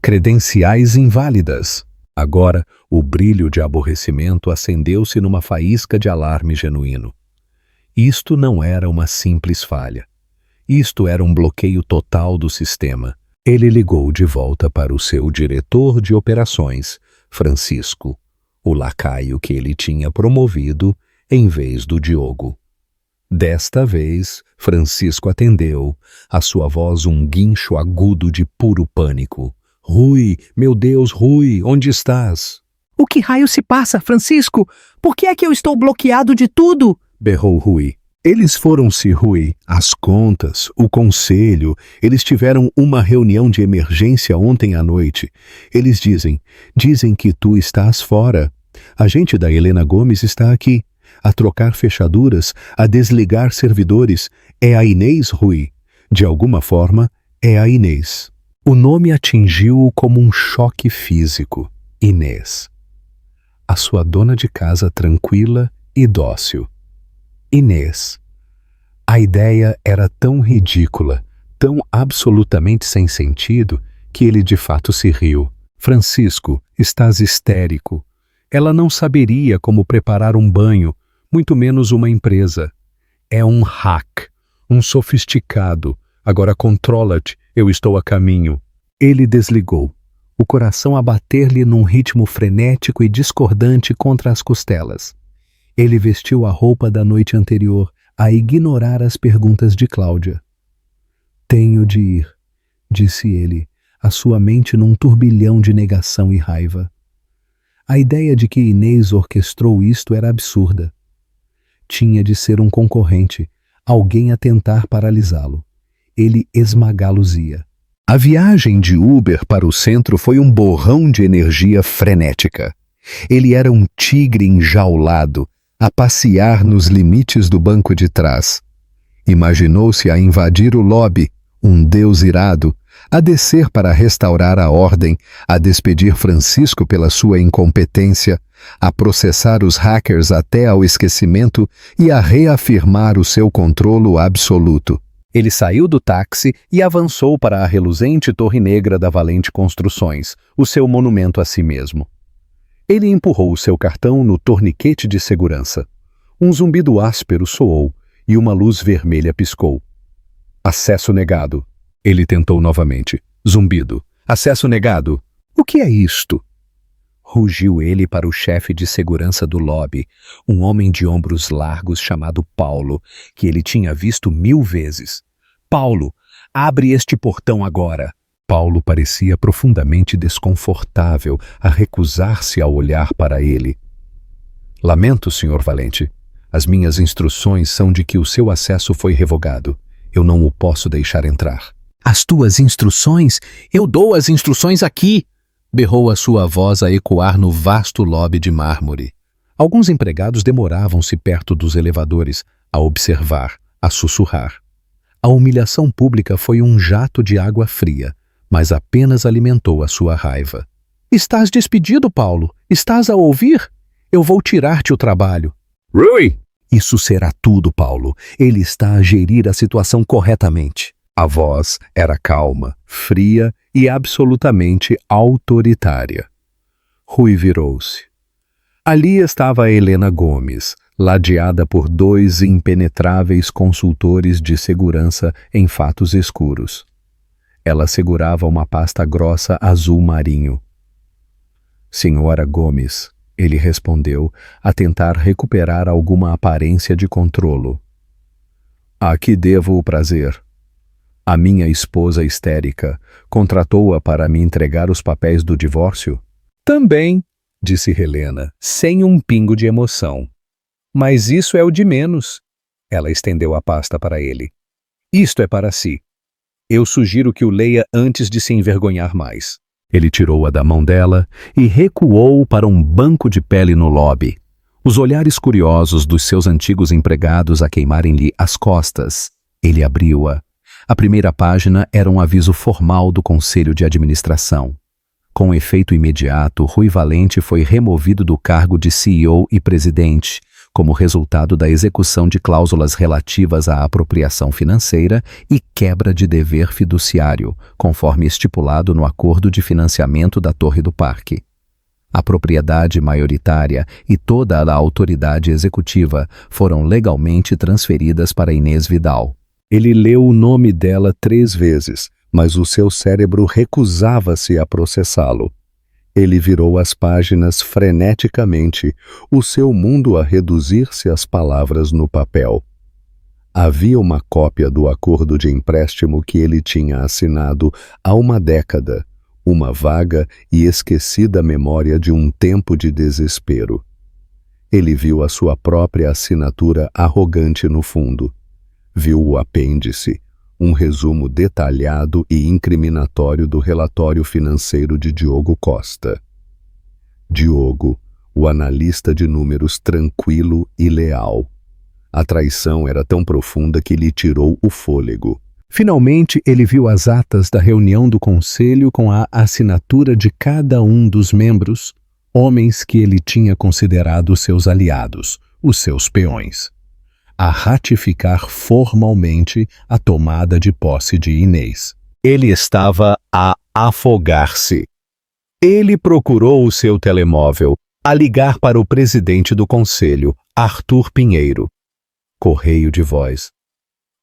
A: Credenciais inválidas. Agora, o brilho de aborrecimento acendeu-se numa faísca de alarme genuíno. Isto não era uma simples falha. Isto era um bloqueio total do sistema. Ele ligou de volta para o seu diretor de operações, Francisco, o lacaio que ele tinha promovido em vez do Diogo. Desta vez, Francisco atendeu, a sua voz um guincho agudo de puro pânico. Rui, meu Deus, Rui, onde estás?
C: O que raio se passa, Francisco? Por que é que eu estou bloqueado de tudo?
A: Berrou Rui. Eles foram-se, Rui. As contas, o conselho, eles tiveram uma reunião de emergência ontem à noite. Eles dizem que tu estás fora. A gente da Helena Gomes está aqui, a trocar fechaduras, a desligar servidores. É a Inês, Rui. De alguma forma, é a Inês. O nome atingiu-o como um choque físico. Inês. A sua dona de casa tranquila e dócil. Inês. A ideia era tão ridícula, tão absolutamente sem sentido, que ele de fato se riu. Francisco, estás histérico. Ela não saberia como preparar um banho, muito menos uma empresa. É um hack, um sofisticado. Agora controla-te, eu estou a caminho. Ele desligou, o coração a bater-lhe num ritmo frenético e discordante contra as costelas. Ele vestiu a roupa da noite anterior, a ignorar as perguntas de Cláudia. Tenho de ir, disse ele, a sua mente num turbilhão de negação e raiva. A ideia de que Inês orquestrou isto era absurda. Tinha de ser um concorrente, alguém a tentar paralisá-lo. Ele esmagá-los-ia. A viagem de Uber para o centro foi um borrão de energia frenética. Ele era um tigre enjaulado, a passear nos limites do banco de trás. Imaginou-se a invadir o lobby, um deus irado, a descer para restaurar a ordem, a despedir Francisco pela sua incompetência, a processar os hackers até ao esquecimento e a reafirmar o seu controlo absoluto. Ele saiu do táxi e avançou para a reluzente Torre Negra da Valente Construções, o seu monumento a si mesmo. Ele empurrou o seu cartão no torniquete de segurança. Um zumbido áspero soou e uma luz vermelha piscou. Acesso negado. Ele tentou novamente. Zumbido. Acesso negado. O que é isto? Rugiu ele para o chefe de segurança do lobby, um homem de ombros largos chamado Paulo, que ele tinha visto 1000 vezes. Paulo, abre este portão agora. Paulo parecia profundamente desconfortável a recusar-se a olhar para ele. Lamento, Sr. Valente. As minhas instruções são de que o seu acesso foi revogado. Eu não o posso deixar entrar.
C: As tuas instruções? Eu dou as instruções aqui! Berrou a sua voz a ecoar no vasto lobby de mármore.
A: Alguns empregados demoravam-se perto dos elevadores, a observar, a sussurrar. A humilhação pública foi um jato de água fria, mas apenas alimentou a sua raiva. Estás despedido, Paulo. Estás a ouvir? Eu vou tirar-te o trabalho. Rui! Isso será tudo, Paulo. Ele está a gerir a situação corretamente. A voz era calma, fria e absolutamente autoritária. Rui virou-se. Ali estava a Helena Gomes, ladeada por 2 impenetráveis consultores de segurança em fatos escuros. Ela segurava uma pasta grossa azul marinho. Senhora Gomes, ele respondeu, a tentar recuperar alguma aparência de controlo. A que devo o prazer? A minha esposa histérica contratou-a para me entregar os papéis do divórcio? Também, disse Helena, sem um pingo de emoção. Mas isso é o de menos. Ela estendeu a pasta para ele. Isto é para si. Eu sugiro que o leia antes de se envergonhar mais. Ele tirou-a da mão dela e recuou para um banco de pele no lobby, os olhares curiosos dos seus antigos empregados a queimarem-lhe as costas. Ele abriu-a. A primeira página era um aviso formal do Conselho de Administração.
B: Com efeito imediato, Rui Valente foi removido do cargo de CEO e presidente, como resultado da execução de cláusulas relativas à apropriação financeira e quebra de dever fiduciário, conforme estipulado no acordo de financiamento da Torre do Parque. A propriedade maioritária e toda a autoridade executiva foram legalmente transferidas para Inês Vidal.
A: Ele leu o nome dela 3 vezes, mas o seu cérebro recusava-se a processá-lo. Ele virou as páginas freneticamente, o seu mundo a reduzir-se às palavras no papel. Havia uma cópia do acordo de empréstimo que ele tinha assinado há uma década, uma vaga e esquecida memória de um tempo de desespero. Ele viu a sua própria assinatura arrogante no fundo. Viu o apêndice, um resumo detalhado e incriminatório do relatório financeiro de Diogo Costa. Diogo, o analista de números tranquilo e leal. A traição era tão profunda que lhe tirou o fôlego.
B: Finalmente, ele viu as atas da reunião do conselho com a assinatura de cada um dos membros, homens que ele tinha considerado seus aliados, os seus peões, a ratificar formalmente a tomada de posse de Inês. Ele estava a afogar-se. Ele procurou o seu telemóvel, a ligar para o presidente do conselho, Arthur Pinheiro. Correio de voz.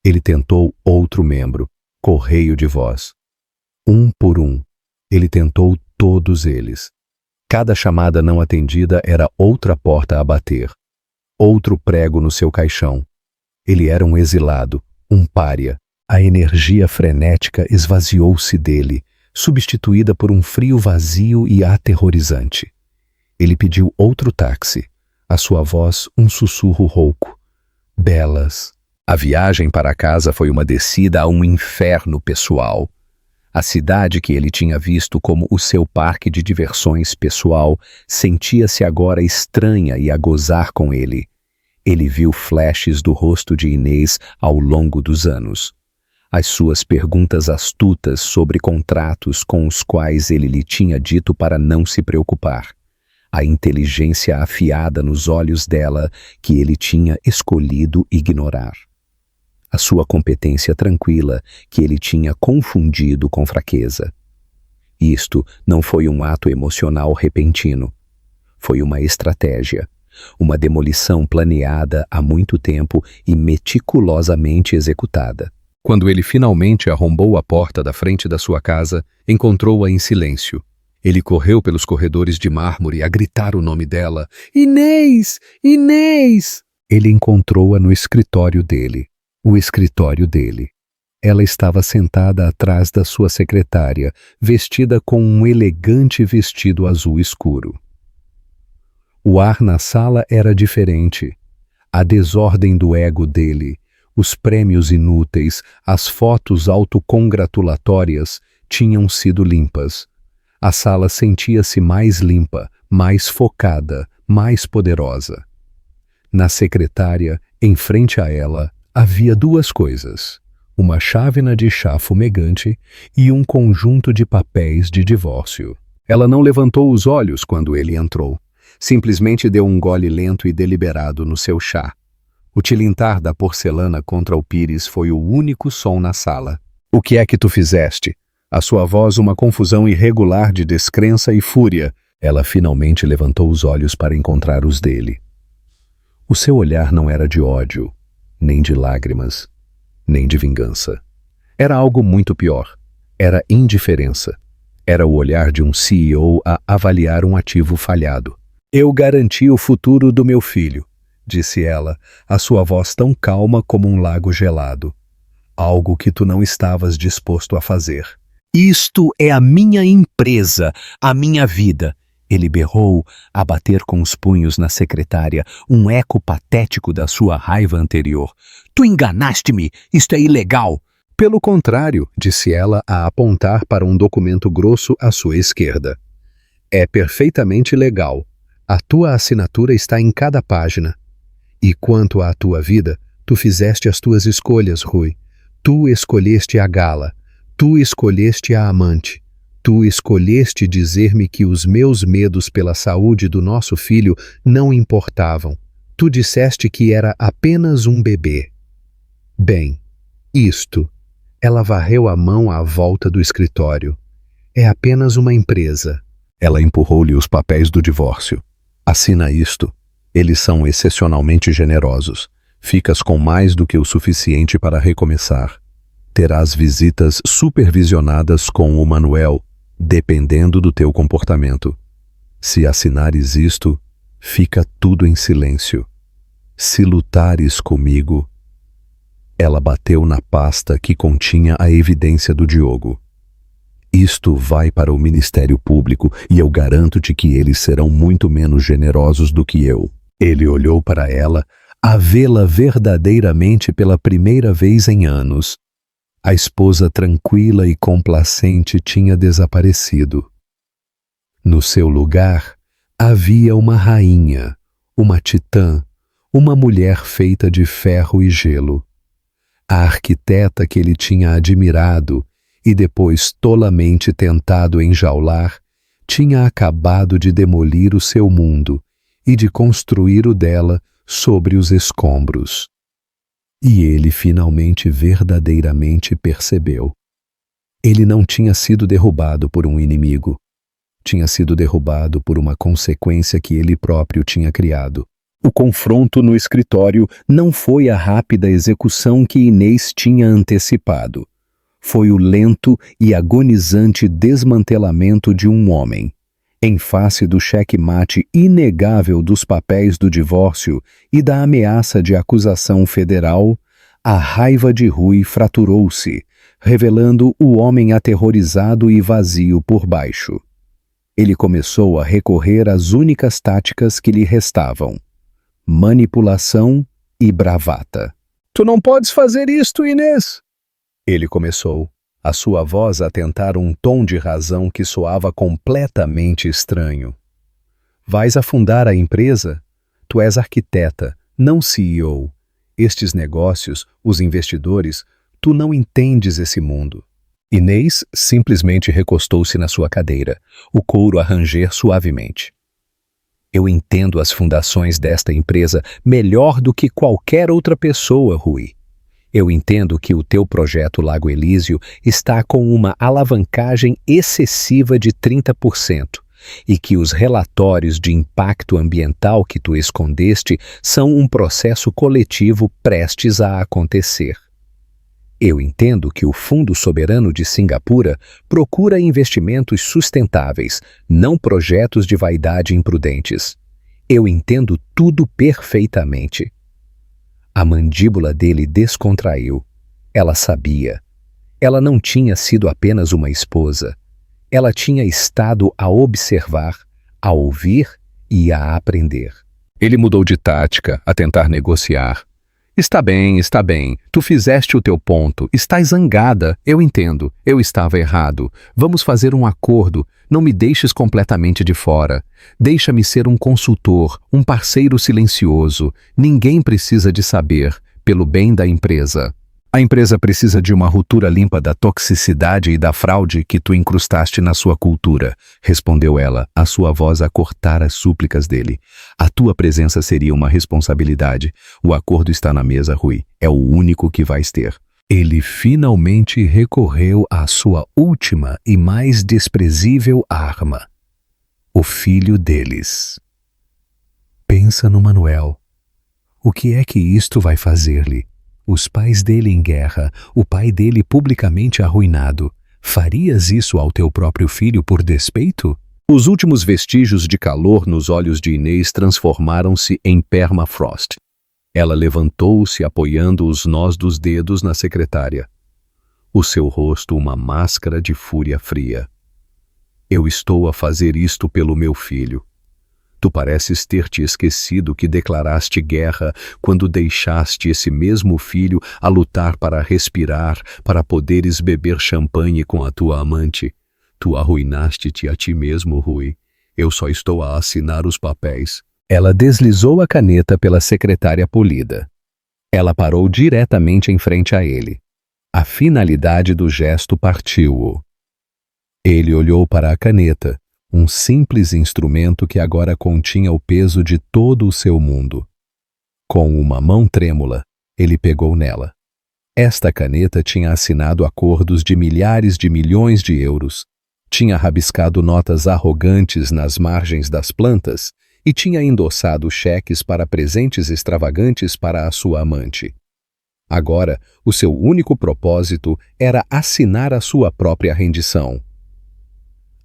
B: Ele tentou outro membro, correio de voz. Um por um, ele tentou todos eles. Cada chamada não atendida era outra porta a bater. Outro prego no seu caixão. Ele era um exilado, um pária. A energia frenética esvaziou-se dele, substituída por um frio vazio e aterrorizante. Ele pediu outro táxi, a sua voz um sussurro rouco. Belas. A viagem para casa foi uma descida a um inferno pessoal. A cidade que ele tinha visto como o seu parque de diversões pessoal sentia-se agora estranha e a gozar com ele. Ele viu flashes do rosto de Inês ao longo dos anos. As suas perguntas astutas sobre contratos com os quais ele lhe tinha dito para não se preocupar. A inteligência afiada nos olhos dela que ele tinha escolhido ignorar. A sua competência tranquila que ele tinha confundido com fraqueza. Isto não foi um ato emocional repentino. Foi uma estratégia, uma demolição planeada há muito tempo e meticulosamente executada. Quando ele finalmente arrombou a porta da frente da sua casa, encontrou-a em silêncio. Ele correu pelos corredores de mármore a gritar o nome dela. Inês! Inês! Ele encontrou-a no escritório dele. O escritório dele. Ela estava sentada atrás da sua secretária, vestida com um elegante vestido azul escuro. O ar na sala era diferente. A desordem do ego dele, os prêmios inúteis, as fotos autocongratulatórias tinham sido limpas. A sala sentia-se mais limpa, mais focada, mais poderosa. Na secretária, em frente a ela, havia 2 coisas, uma chávena de chá fumegante e um conjunto de papéis de divórcio. Ela não levantou os olhos quando ele entrou. Simplesmente deu um gole lento e deliberado no seu chá. O tilintar da porcelana contra o pires foi o único som na sala. O que é que tu fizeste? A sua voz uma confusão irregular de descrença e fúria. Ela finalmente levantou os olhos para encontrar os dele. O seu olhar não era de ódio, nem de lágrimas, nem de vingança. Era algo muito pior. Era indiferença. Era o olhar de um CEO a avaliar um ativo falhado. Eu garanti o futuro do meu filho, disse ela, a sua voz tão calma como um lago gelado. Algo que tu não estavas disposto a fazer. Isto é a minha empresa, a minha vida. Ele berrou, a bater com os punhos na secretária, um eco patético da sua raiva anterior. Tu enganaste-me! Isto é ilegal! Pelo contrário, disse ela a apontar para um documento grosso à sua esquerda. É perfeitamente legal. A tua assinatura está em cada página. E quanto à tua vida, tu fizeste as tuas escolhas, Rui. Tu escolheste a gala. Tu escolheste a amante. Tu escolheste dizer-me que os meus medos pela saúde do nosso filho não importavam. Tu disseste que era apenas um bebê. Bem, isto. Ela varreu a mão à volta do escritório. É apenas uma empresa.
A: Ela empurrou-lhe os papéis do divórcio. Assina isto. Eles são excepcionalmente generosos. Ficas com mais do que o suficiente para recomeçar. Terás visitas supervisionadas com o Manuel, dependendo do teu comportamento. Se assinares isto, fica tudo em silêncio. Se lutares comigo... Ela bateu na pasta que continha a evidência do Diogo. Isto vai para o Ministério Público e eu garanto-te que eles serão muito menos generosos do que eu. Ele olhou para ela, a vê-la verdadeiramente pela primeira vez em anos. A esposa tranquila e complacente tinha desaparecido. No seu lugar, havia uma rainha, uma titã, uma mulher feita de ferro e gelo. A arquiteta que ele tinha admirado e depois tolamente tentado enjaular, tinha acabado de demolir o seu mundo e de construir o dela sobre os escombros. E ele finalmente verdadeiramente percebeu. Ele não tinha sido derrubado por um inimigo. Tinha sido derrubado por uma consequência que ele próprio tinha criado. O confronto no escritório não foi a rápida execução que Inês tinha antecipado. Foi o lento e agonizante desmantelamento de um homem. Em face do checkmate inegável dos papéis do divórcio e da ameaça de acusação federal, a raiva de Rui fraturou-se, revelando o homem aterrorizado e vazio por baixo. Ele começou a recorrer às únicas táticas que lhe restavam: manipulação e bravata.
C: Tu não podes fazer isto, Inês!
A: Ele começou, a sua voz a tentar um tom de razão que soava completamente estranho. Vais afundar a empresa? Tu és arquiteta, não CEO. Estes negócios, os investidores, tu não entendes esse mundo. Inês simplesmente recostou-se na sua cadeira, o couro a ranger suavemente. Eu entendo as fundações desta empresa melhor do que qualquer outra pessoa, Rui. Eu entendo que o teu projeto Lago Elísio está com uma alavancagem excessiva de 30% e que os relatórios de impacto ambiental que tu escondeste são um processo coletivo prestes a acontecer. Eu entendo que o Fundo Soberano de Singapura procura investimentos sustentáveis, não projetos de vaidade imprudentes. Eu entendo tudo perfeitamente. A mandíbula dele descontraiu. Ela sabia. Ela não tinha sido apenas uma esposa. Ela tinha estado a observar, a ouvir e a aprender. Ele mudou de tática, a tentar negociar. Está bem, tu fizeste o teu ponto, estás zangada, eu entendo, eu estava errado. Vamos fazer um acordo, não me deixes completamente de fora. Deixa-me ser um consultor, um parceiro silencioso. Ninguém precisa de saber, pelo bem da empresa. A empresa precisa de uma ruptura limpa da toxicidade e da fraude que tu incrustaste na sua cultura, respondeu ela, a sua voz a cortar as súplicas dele. A tua presença seria uma responsabilidade. O acordo está na mesa, Rui. É o único que vais ter. Ele finalmente recorreu à sua última e mais desprezível arma. O filho deles. Pensa no Manuel. O que é que isto vai fazer-lhe? Os pais dele em guerra, o pai dele publicamente arruinado. Farias isso ao teu próprio filho por despeito? Os últimos vestígios de calor nos olhos de Inês transformaram-se em permafrost. Ela levantou-se apoiando os nós dos dedos na secretária. O seu rosto uma máscara de fúria fria. Eu estou a fazer isto pelo meu filho. Tu pareces ter te esquecido que declaraste guerra quando deixaste esse mesmo filho a lutar para respirar, para poderes beber champanhe com a tua amante. Tu arruinaste-te a ti mesmo, Rui. Eu só estou a assinar os papéis. Ela deslizou a caneta pela secretária polida. Ela parou diretamente em frente a ele. A finalidade do gesto partiu-o.
B: Ele olhou para a caneta, um simples instrumento que agora continha o peso de todo o seu mundo. Com uma mão trêmula, ele pegou nela. Esta caneta tinha assinado acordos de milhares de milhões de euros, tinha rabiscado notas arrogantes nas margens das plantas e tinha endossado cheques para presentes extravagantes para a sua amante. Agora, o seu único propósito era assinar a sua própria rendição.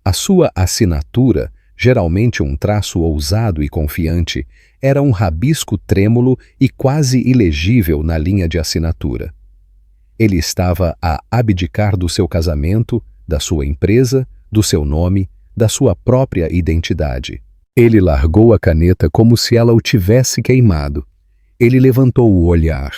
B: A sua assinatura, geralmente um traço ousado e confiante, era um rabisco trêmulo e quase ilegível na linha de assinatura. Ele estava a abdicar do seu casamento, da sua empresa, do seu nome, da sua própria identidade. Ele largou a caneta como se ela o tivesse queimado. Ele levantou o olhar.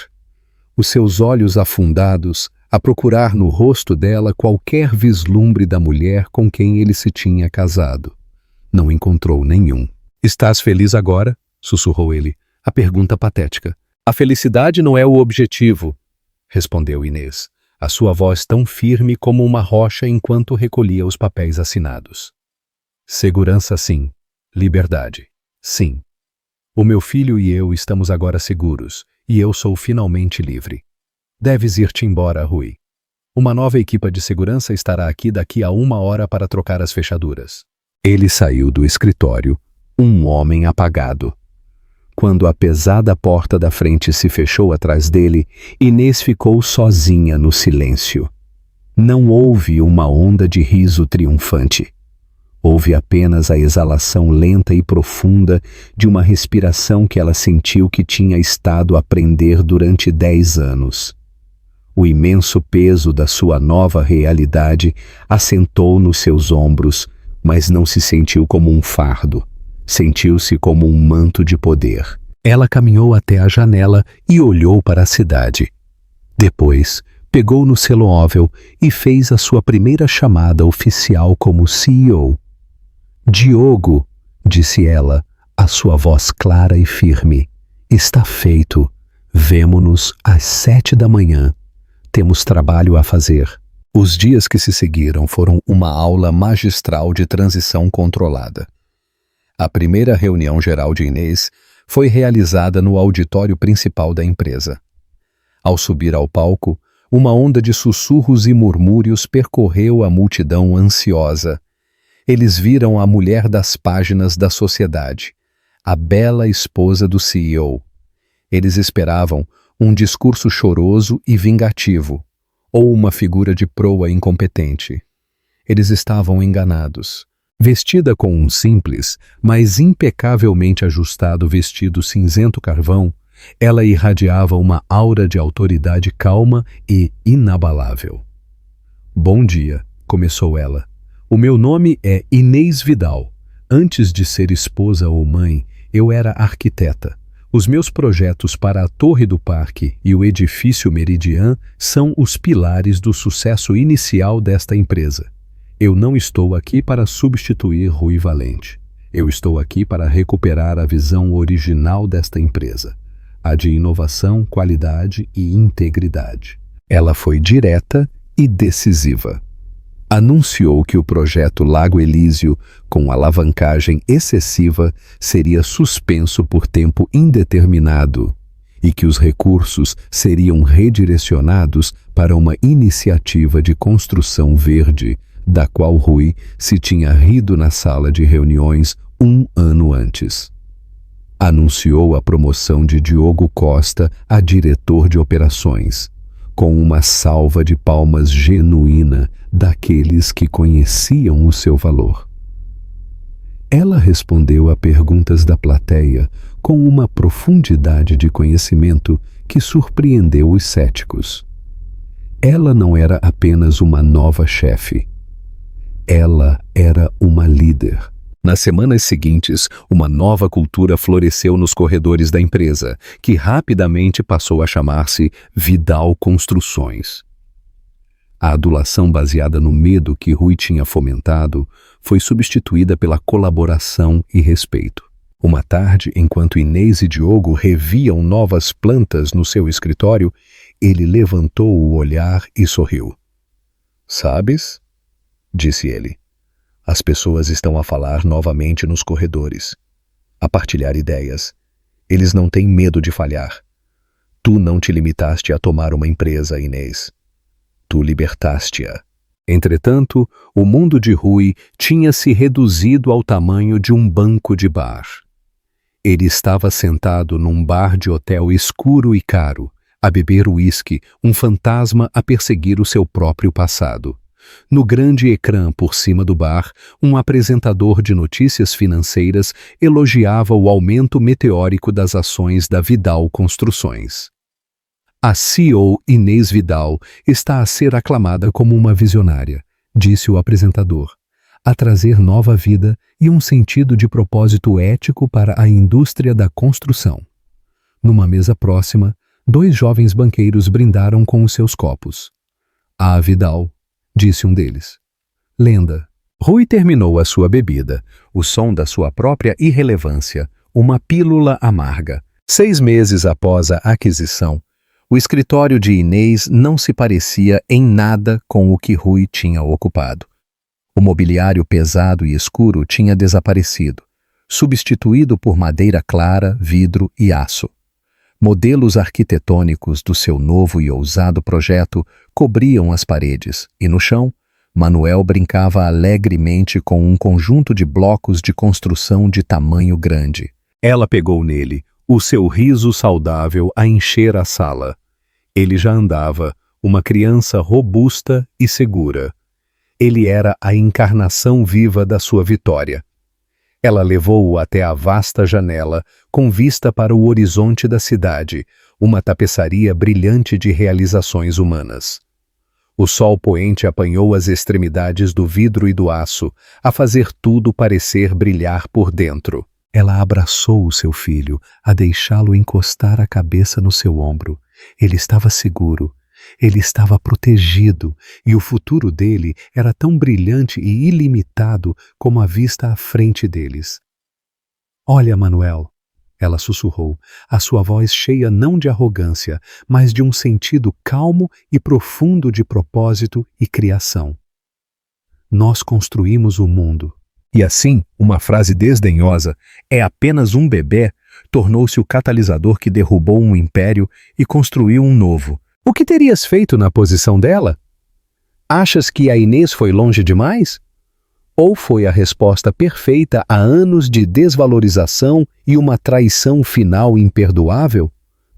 B: Os seus olhos afundados, a procurar no rosto dela qualquer vislumbre da mulher com quem ele se tinha casado. Não encontrou nenhum. "Estás feliz agora?" sussurrou ele. A pergunta patética. "A felicidade não é o objetivo", respondeu Inês, a sua voz tão firme como uma rocha enquanto recolhia os papéis assinados. "Segurança sim. Liberdade. Sim. O meu filho e eu estamos agora seguros, e eu sou finalmente livre. Deves ir-te embora, Rui. Uma nova equipa de segurança estará aqui daqui a 1 hora para trocar as fechaduras." Ele saiu do escritório, um homem apagado. Quando a pesada porta da frente se fechou atrás dele, Inês ficou sozinha no silêncio. Não houve uma onda de riso triunfante. Houve apenas a exalação lenta e profunda de uma respiração que ela sentiu que tinha estado a prender durante 10 anos. O imenso peso da sua nova realidade assentou nos seus ombros, mas não se sentiu como um fardo. Sentiu-se como um manto de poder. Ela caminhou até a janela e olhou para a cidade. Depois, pegou no celóvel e fez a sua primeira chamada oficial como CEO. "Diogo", disse ela, a sua voz clara e firme. "Está feito. Vemo-nos às 7 da manhã. Temos trabalho a fazer." Os dias que se seguiram foram uma aula magistral de transição controlada. A primeira reunião geral de Inês foi realizada no auditório principal da empresa. Ao subir ao palco, uma onda de sussurros e murmúrios percorreu a multidão ansiosa. Eles viram a mulher das páginas da sociedade, a bela esposa do CEO. Eles esperavam um discurso choroso e vingativo, ou uma figura de proa incompetente. Eles estavam enganados. Vestida com um simples, mas impecavelmente ajustado vestido cinzento carvão, ela irradiava uma aura de autoridade calma e inabalável. "Bom dia", começou ela. "O meu nome é Inês Vidal. Antes de ser esposa ou mãe, eu era arquiteta. Os meus projetos para a Torre do Parque e o Edifício Meridian são os pilares do sucesso inicial desta empresa. Eu não estou aqui para substituir Rui Valente. Eu estou aqui para recuperar a visão original desta empresa, a de inovação, qualidade e integridade." Ela foi direta e decisiva. Anunciou que o projeto Lago Elísio, com alavancagem excessiva, seria suspenso por tempo indeterminado e que os recursos seriam redirecionados para uma iniciativa de construção verde, da qual Rui se tinha rido na sala de reuniões 1 ano antes. Anunciou a promoção de Diogo Costa a diretor de operações, com uma salva de palmas genuína daqueles que conheciam o seu valor. Ela respondeu a perguntas da plateia com uma profundidade de conhecimento que surpreendeu os céticos. Ela não era apenas uma nova chefe. Ela era uma líder. Nas semanas seguintes, uma nova cultura floresceu nos corredores da empresa, que rapidamente passou a chamar-se Vidal Construções. A adulação baseada no medo que Rui tinha fomentado foi substituída pela colaboração e respeito. Uma tarde, enquanto Inês e Diogo reviam novas plantas no seu escritório, ele levantou o olhar e sorriu. "Sabes? disse ele. As pessoas estão a falar novamente nos corredores, a partilhar ideias. Eles não têm medo de falhar. Tu não te limitaste a tomar uma empresa, Inês. Tu libertaste-a.
A: Entretanto, o mundo de Rui tinha se reduzido ao tamanho de um banco de bar. Ele estava sentado num bar de hotel escuro e caro, a beber uísque, um fantasma a perseguir o seu próprio passado. No grande ecrã por cima do bar, um apresentador de notícias financeiras elogiava o aumento meteórico das ações da Vidal Construções. A CEO Inês Vidal está a ser aclamada como uma visionária, disse o apresentador, a trazer nova vida e um sentido de propósito ético para a indústria da construção. Numa mesa próxima, 2 jovens banqueiros brindaram com os seus copos. A Vidal, disse um deles. Lenda. Rui terminou a sua bebida, o som da sua própria irrelevância, uma pílula amarga. 6 meses após a aquisição, o escritório de Inês não se parecia em nada com o que Rui tinha ocupado. O mobiliário pesado e escuro tinha desaparecido, substituído por madeira clara, vidro e aço. Modelos arquitetônicos do seu novo e ousado projeto cobriam as paredes, e no chão, Manuel brincava alegremente com um conjunto de blocos de construção de tamanho grande. Ela pegou nele, o seu riso saudável a encher a sala. Ele já andava, uma criança robusta e segura. Ele era a encarnação viva da sua vitória. Ela levou-o até a vasta janela, com vista para o horizonte da cidade, uma tapeçaria brilhante de realizações humanas. O sol poente apanhou as extremidades do vidro e do aço, a fazer tudo parecer brilhar por dentro. Ela abraçou o seu filho, a deixá-lo encostar a cabeça no seu ombro. Ele estava seguro, ele estava protegido, e o futuro dele era tão brilhante e ilimitado como a vista à frente deles. Olha, Manuel, ela sussurrou, a sua voz cheia não de arrogância, mas de um sentido calmo e profundo de propósito e criação. Nós construímos o mundo. E assim, uma frase desdenhosa, é apenas um bebê, tornou-se o catalisador que derrubou um império e construiu um novo. O que terias feito na posição dela? Achas que a Inês foi longe demais? Ou foi a resposta perfeita a anos de desvalorização e uma traição final imperdoável?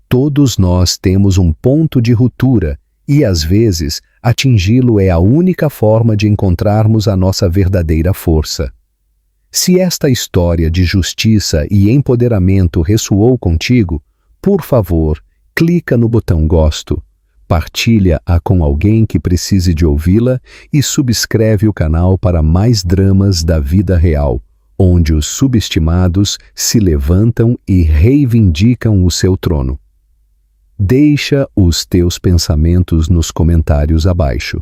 A: Todos nós temos um ponto de ruptura e, às vezes, atingi-lo é a única forma de encontrarmos a nossa verdadeira força. Se esta história de justiça e empoderamento ressoou contigo, por favor, clica no botão Gosto, partilha-a com alguém que precise de ouvi-la e subscreve o canal para mais dramas da vida real, onde os subestimados se levantam e reivindicam o seu trono. Deixa os teus pensamentos nos comentários abaixo.